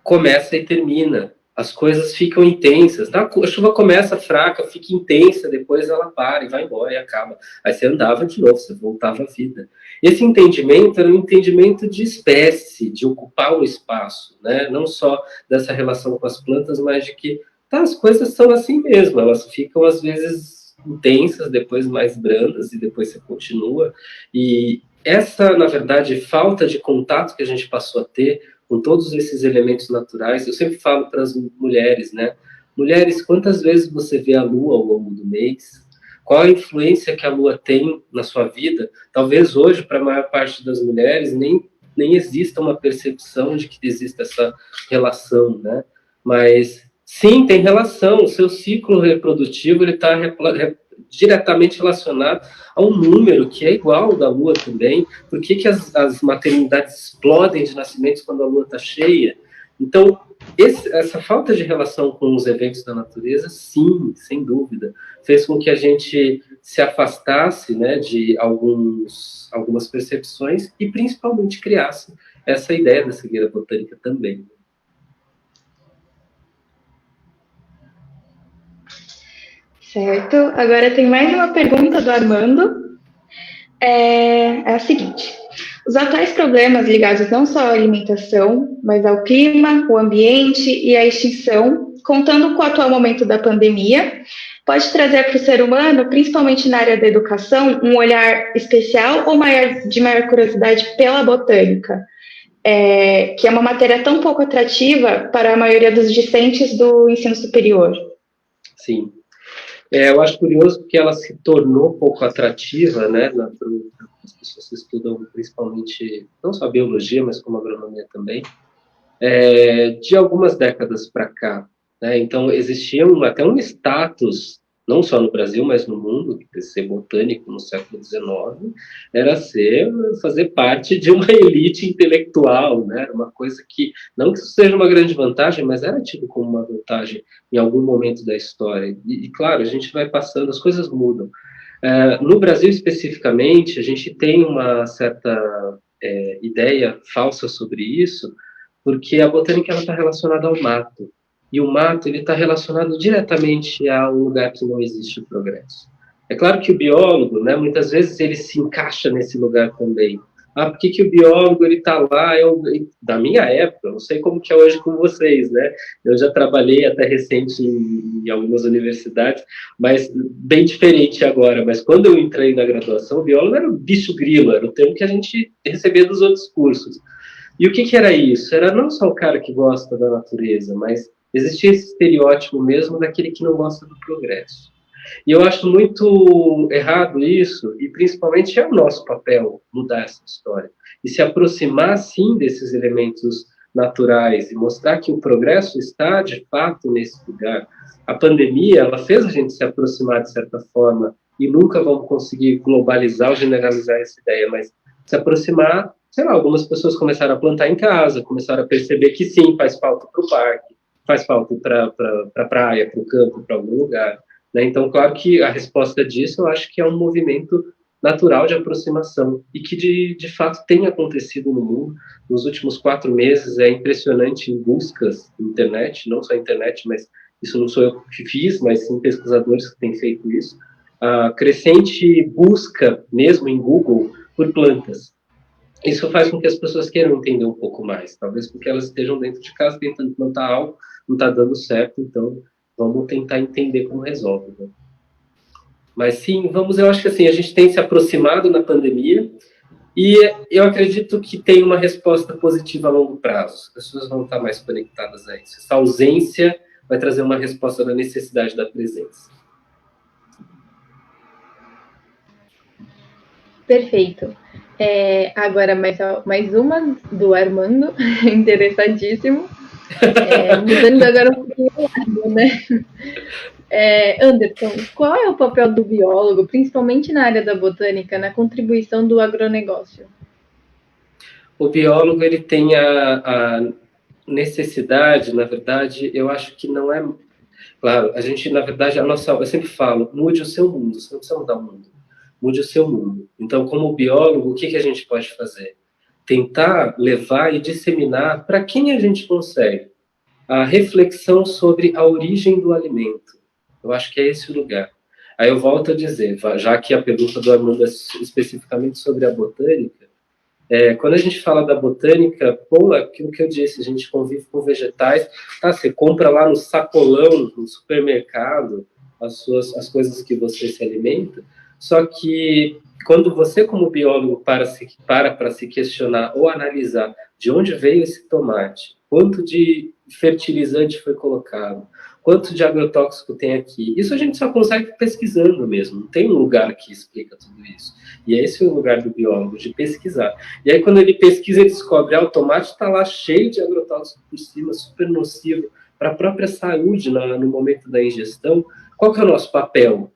Começa e termina. As coisas ficam intensas. A chuva começa fraca, fica intensa, depois ela para e vai embora e acaba. Aí você andava de novo, você voltava à vida. Esse entendimento era um entendimento de espécie, de ocupar um espaço, né? Não só dessa relação com as plantas, mas de que as coisas são assim mesmo, elas ficam às vezes intensas, depois mais brandas e depois você continua. E essa, na verdade, falta de contato que a gente passou a ter com todos esses elementos naturais, eu sempre falo para as mulheres, né? Mulheres, quantas vezes você vê a lua ao longo do mês? Qual a influência que a lua tem na sua vida? Talvez hoje, para a maior parte das mulheres, nem exista uma percepção de que existe essa relação, né? Mas sim, tem relação. O seu ciclo reprodutivo está diretamente relacionado a um número que é igual ao da Lua também. Por que as maternidades explodem de nascimentos quando a Lua está cheia? Então, essa falta de relação com os eventos da natureza, sim, sem dúvida, fez com que a gente se afastasse, né, de algumas percepções e, principalmente, criasse essa ideia da cegueira botânica também. Certo. Agora tem mais uma pergunta do Armando. É a seguinte. Os atuais problemas ligados não só à alimentação, mas ao clima, o ambiente e à extinção, contando com o atual momento da pandemia, pode trazer para o ser humano, principalmente na área da educação, um olhar especial ou de maior curiosidade pela botânica, que é uma matéria tão pouco atrativa para a maioria dos discentes do ensino superior? Sim. Eu acho curioso porque ela se tornou pouco atrativa, né, para as pessoas que estudam principalmente, não só a biologia, mas como a agronomia também, de algumas décadas para cá, né? Então, existia até um status não só no Brasil, mas no mundo, que ser botânico no século XIX era fazer parte de uma elite intelectual, né? Uma coisa que, não que isso seja uma grande vantagem, mas era tido como uma vantagem em algum momento da história. E claro, a gente vai passando, as coisas mudam. No Brasil, especificamente, a gente tem uma certa ideia falsa sobre isso, porque a botânica está relacionada ao mato. E o mato está relacionado diretamente a um lugar que não existe progresso. É claro que o biólogo, né, muitas vezes, ele se encaixa nesse lugar também. Por que o biólogo está lá? Da minha época, não sei como que é hoje com vocês, né? Eu já trabalhei até recente em algumas universidades, mas bem diferente agora. Mas quando eu entrei na graduação, o biólogo era o bicho grilo, era o termo que a gente recebia dos outros cursos. E o que era isso? Era não só o cara que gosta da natureza, mas existia esse estereótipo mesmo daquele que não gosta do progresso. E eu acho muito errado isso, e principalmente é o nosso papel mudar essa história. E se aproximar, sim, desses elementos naturais e mostrar que o progresso está, de fato, nesse lugar. A pandemia, ela fez a gente se aproximar de certa forma, e nunca vamos conseguir globalizar ou generalizar essa ideia, mas se aproximar, sei lá, algumas pessoas começaram a plantar em casa, começaram a perceber que sim, faz falta para o parque, faz falta para a praia, para o campo, para algum lugar. Né? Então, claro que a resposta disso eu acho que é um movimento natural de aproximação e que, de fato, tem acontecido no mundo. Nos últimos 4 meses é impressionante em buscas na internet, não só a internet, mas isso não sou eu que fiz, mas sim pesquisadores que têm feito isso. A crescente busca, mesmo em Google, por plantas. Isso faz com que as pessoas queiram entender um pouco mais, talvez porque elas estejam dentro de casa tentando plantar algo, não está dando certo, então vamos tentar entender como resolve. Né? Mas sim, eu acho que assim, a gente tem se aproximado na pandemia e eu acredito que tem uma resposta positiva a longo prazo. As pessoas vão estar mais conectadas a isso. Essa ausência vai trazer uma resposta da necessidade da presença. Perfeito. Agora, mais uma do Armando, interessadíssimo. Mudando agora um pouquinho o lado, né? Anderson, qual é o papel do biólogo, principalmente na área da botânica, na contribuição do agronegócio? O biólogo, ele tem a necessidade, na verdade, eu acho que não é... Claro, a gente, na verdade, eu sempre falo, mude o seu mundo, você não precisa mudar o mundo. Mude o seu mundo. Então, como biólogo, o que a gente pode fazer? Tentar levar e disseminar para quem a gente consegue a reflexão sobre a origem do alimento. Eu acho que é esse o lugar. Aí eu volto a dizer, já que a pergunta do Armando é especificamente sobre a botânica, quando a gente fala da botânica, aquilo que eu disse, a gente convive com vegetais, você compra lá no sacolão, no supermercado, as coisas que você se alimenta, só que quando você, como biólogo, para se questionar ou analisar de onde veio esse tomate, quanto de fertilizante foi colocado, quanto de agrotóxico tem aqui, isso a gente só consegue pesquisando mesmo, não tem um lugar que explica tudo isso. E esse é o lugar do biólogo, de pesquisar. E aí, quando ele pesquisa, ele descobre, o tomate está lá cheio de agrotóxico por cima, super nocivo para a própria saúde no momento da ingestão. Qual que é o nosso papel?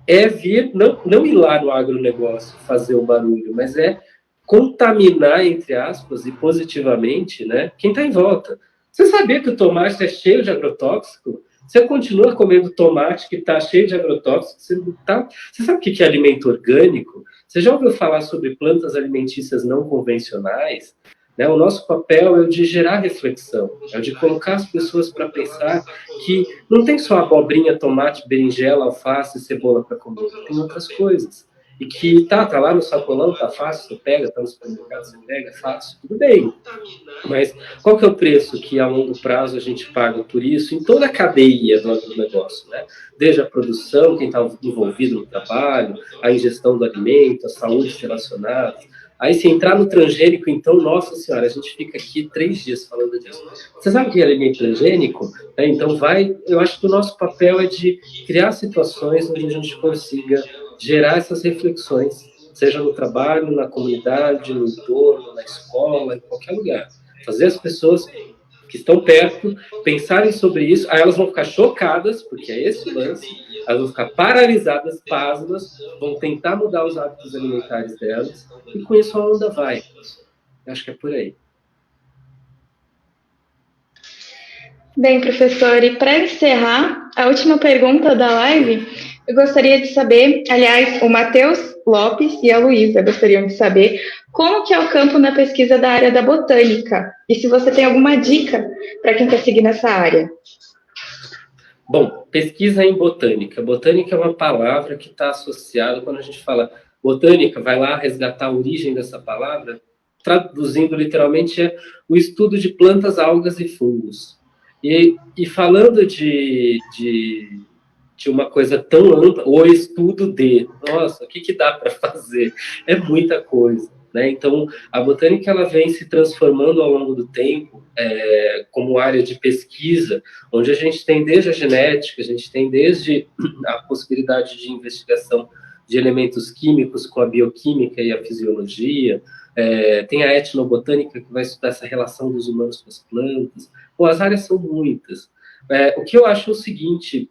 É vir, não ir lá no agronegócio fazer o barulho, mas é contaminar, entre aspas, e positivamente, né, quem está em volta. Você sabia que o tomate é cheio de agrotóxico? Você continua comendo tomate que está cheio de agrotóxico? Você sabe o que é alimento orgânico? Você já ouviu falar sobre plantas alimentícias não convencionais? Né? O nosso papel é o de gerar reflexão, é o de colocar as pessoas para pensar que não tem só abobrinha, tomate, berinjela, alface, cebola para comer, tem outras coisas. E que tá lá no sacolão, tá fácil, você pega, tá no supermercado, você pega, é fácil, tudo bem. Mas qual que é o preço que a longo prazo a gente paga por isso em toda a cadeia do negócio, né? Desde a produção, quem está envolvido no trabalho, a ingestão do alimento, a saúde relacionada. Aí, se entrar no transgênico, então, nossa senhora, a gente fica aqui 3 dias falando disso. Você sabe o que é alimento transgênico? Então, eu acho que o nosso papel é de criar situações onde a gente consiga gerar essas reflexões, seja no trabalho, na comunidade, no entorno, na escola, em qualquer lugar. Fazer as pessoas que estão perto, pensarem sobre isso, aí elas vão ficar chocadas, porque é esse o lance, elas vão ficar paralisadas, pasmas, vão tentar mudar os hábitos alimentares delas, e com isso a onda vai. Eu acho que é por aí. Bem, professor, e para encerrar, a última pergunta da live, eu gostaria de saber, aliás, o Matheus Lopes e a Luísa gostariam de saber como que é o campo na pesquisa da área da botânica, e se você tem alguma dica para quem quer seguir nessa área. Bom, pesquisa em botânica. Botânica é uma palavra que está associada, quando a gente fala botânica, vai lá resgatar a origem dessa palavra, traduzindo literalmente é o estudo de plantas, algas e fungos. E falando de uma coisa tão ampla, o estudo de, nossa, o que dá para fazer? É muita coisa, né? Então, a botânica ela vem se transformando ao longo do tempo como área de pesquisa, onde a gente tem desde a genética, a gente tem desde a possibilidade de investigação de elementos químicos com a bioquímica e a fisiologia, tem a etnobotânica, que vai estudar essa relação dos humanos com as plantas. Bom, as áreas são muitas. O que eu acho é o seguinte,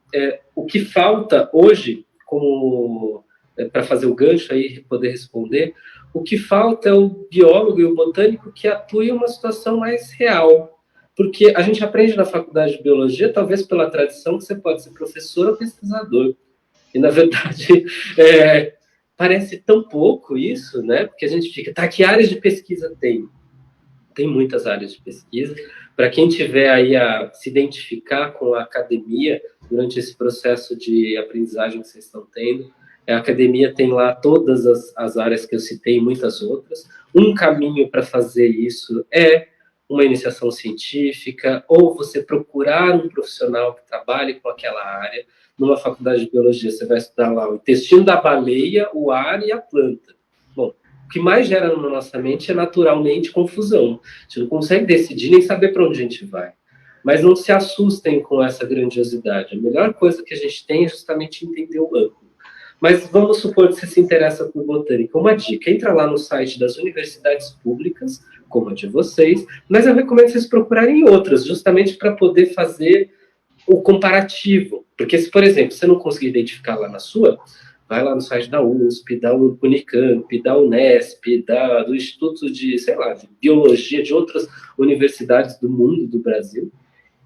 o que falta hoje, para fazer o gancho aí e poder responder, o que falta é o biólogo e o botânico que atue em uma situação mais real. Porque a gente aprende na faculdade de biologia, talvez pela tradição, que você pode ser professor ou pesquisador. E, na verdade, parece tão pouco isso, né? Porque a gente fica, que áreas de pesquisa tem? Tem muitas áreas de pesquisa. Para quem tiver aí a se identificar com a academia durante esse processo de aprendizagem que vocês estão tendo, a academia tem lá todas as áreas que eu citei e muitas outras. Um caminho para fazer isso é uma iniciação científica, ou você procurar um profissional que trabalhe com aquela área. Numa faculdade de biologia, você vai estudar lá o intestino da baleia, o ar e a planta. Bom, o que mais gera na nossa mente é naturalmente confusão. A gente não consegue decidir nem saber para onde a gente vai. Mas não se assustem com essa grandiosidade. A melhor coisa que a gente tem é justamente entender o ângulo. Mas vamos supor que você se interessa por botânica. Uma dica, entra lá no site das universidades públicas, como a de vocês, mas eu recomendo vocês procurarem outras, justamente para poder fazer o comparativo. Porque se, por exemplo, você não conseguir identificar lá na sua, vai lá no site da USP, da Unicamp, da Unesp, do Instituto de, sei lá, de Biologia, de outras universidades do mundo, do Brasil,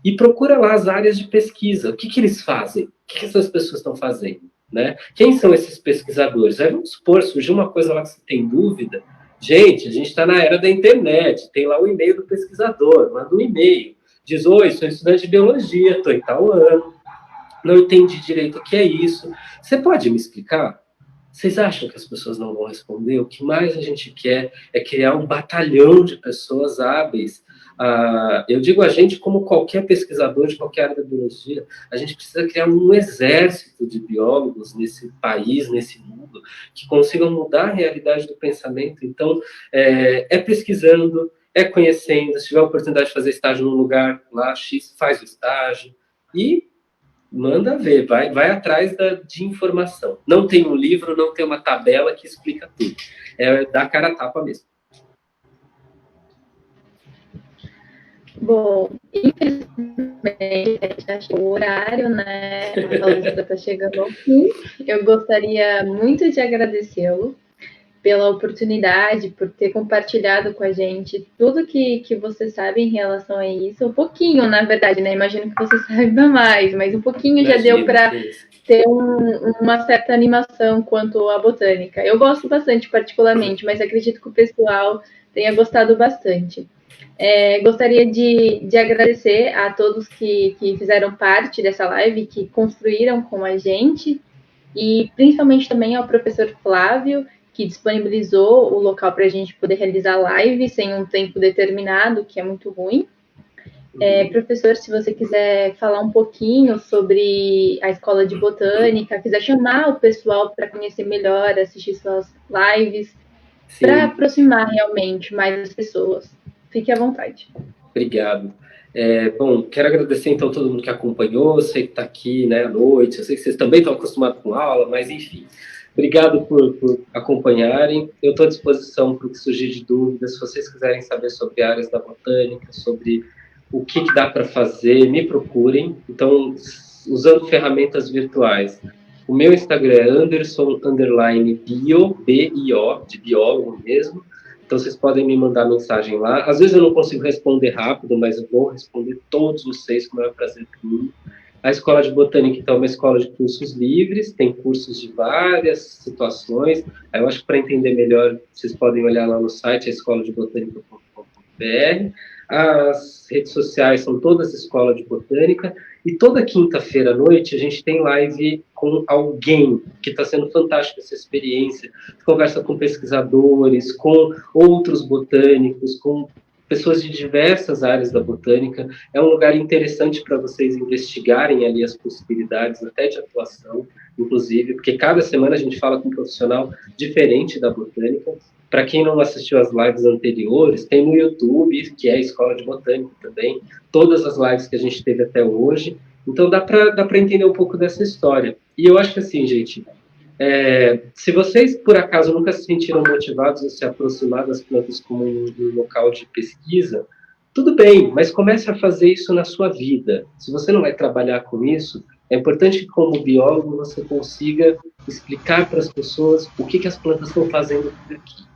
e procura lá as áreas de pesquisa. O que eles fazem? O que essas pessoas estão fazendo? Né? Quem são esses pesquisadores? Aí vamos supor, surgiu uma coisa lá que você tem dúvida. Gente, a gente está na era da internet, tem lá o e-mail do pesquisador, manda um e-mail, diz, oi, sou estudante de biologia, estou em tal ano, não entendi direito o que é isso. Você pode me explicar? Vocês acham que as pessoas não vão responder? O que mais a gente quer é criar um batalhão de pessoas hábeis. Eu digo a gente como qualquer pesquisador de qualquer área da biologia, a gente precisa criar um exército de biólogos nesse país, nesse mundo, que consigam mudar a realidade do pensamento. Então, pesquisando, conhecendo, se tiver a oportunidade de fazer estágio num lugar lá, X, faz o estágio e manda ver, vai atrás de informação. Não tem um livro, não tem uma tabela que explica tudo. É dar cara a tapa mesmo. Bom, infelizmente, já chegou o horário, né? A palestra está chegando ao fim. Eu gostaria muito de agradecê-lo pela oportunidade, por ter compartilhado com a gente tudo que você sabe em relação a isso. Um pouquinho, na verdade, né? Imagino que você saiba mais, mas um pouquinho já deu para ter uma certa animação quanto à botânica. Eu gosto bastante, particularmente, mas acredito que o pessoal tenha gostado bastante. Gostaria de agradecer a todos que fizeram parte dessa live, que construíram com a gente, e principalmente também ao professor Flávio, que disponibilizou o local para a gente poder realizar a live sem um tempo determinado, que é muito ruim. Professor, se você quiser falar um pouquinho sobre a Escola de Botânica, quiser chamar o pessoal para conhecer melhor, assistir suas lives, para aproximar realmente mais as pessoas. Fique à vontade. Obrigado. Bom, quero agradecer então todo mundo que acompanhou, sei que está aqui, né, à noite, eu sei que vocês também estão acostumados com aula, mas enfim. Obrigado por acompanharem. Eu estou à disposição para o que surgir de dúvidas. Se vocês quiserem saber sobre áreas da botânica, sobre o que dá para fazer, me procurem. Então, usando ferramentas virtuais. O meu Instagram é Anderson_bio, B-I-O, de biólogo mesmo. Então, vocês podem me mandar mensagem lá. Às vezes eu não consigo responder rápido, mas eu vou responder todos vocês com o maior prazer do mundo. A Escola de Botânica, então, é uma escola de cursos livres, tem cursos de várias situações. Aí eu acho que para entender melhor, vocês podem olhar lá no site, escoladebotânica.com.br. As redes sociais são todas Escola de Botânica. E toda quinta-feira à noite a gente tem live com alguém que está sendo fantástico essa experiência. Conversa com pesquisadores, com outros botânicos, com pessoas de diversas áreas da botânica. É um lugar interessante para vocês investigarem ali as possibilidades até de atuação, inclusive, porque cada semana a gente fala com um profissional diferente da botânica. Para quem não assistiu às lives anteriores, tem no YouTube, que é a Escola de Botânica também, todas as lives que a gente teve até hoje. Então dá para entender um pouco dessa história. E eu acho que assim, gente, se vocês por acaso nunca se sentiram motivados a se aproximar das plantas como um local de pesquisa, tudo bem, mas comece a fazer isso na sua vida. Se você não vai trabalhar com isso, é importante que como biólogo você consiga explicar para as pessoas o que as plantas estão fazendo por aqui.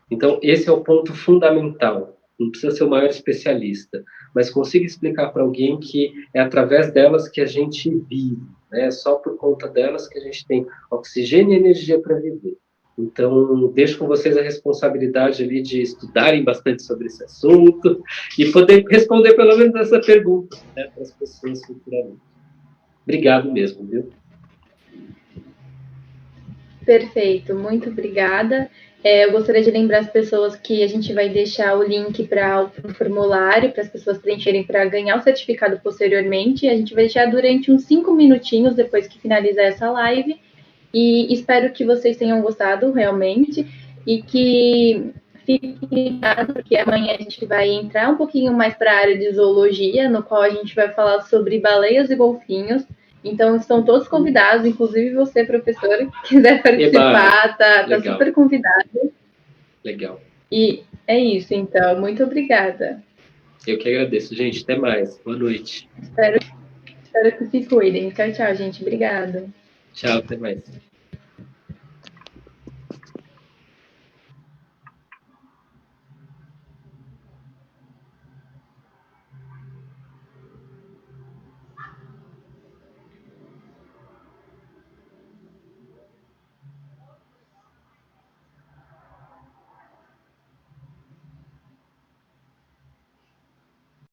Então, esse é o ponto fundamental. Não precisa ser o maior especialista, mas consiga explicar para alguém que é através delas que a gente vive, né? É só por conta delas que a gente tem oxigênio e energia para viver. Então, deixo com vocês a responsabilidade ali de estudarem bastante sobre esse assunto e poder responder pelo menos essa pergunta, né, para as pessoas futuramente. Obrigado mesmo, viu? Perfeito, muito obrigada. Eu gostaria de lembrar as pessoas que a gente vai deixar o link para o formulário, para as pessoas preencherem para ganhar o certificado posteriormente. A gente vai deixar durante uns 5 minutinhos depois que finalizar essa live. E espero que vocês tenham gostado realmente e que fiquem ligados, porque amanhã a gente vai entrar um pouquinho mais para a área de zoologia, no qual a gente vai falar sobre baleias e golfinhos. Então, estão todos convidados, inclusive você, professor, que quiser participar, tá super convidado. Legal. E é isso, então. Muito obrigada. Eu que agradeço, gente. Até mais. Boa noite. Espero que se cuidem. Tchau, tchau, gente. Obrigada. Tchau, até mais.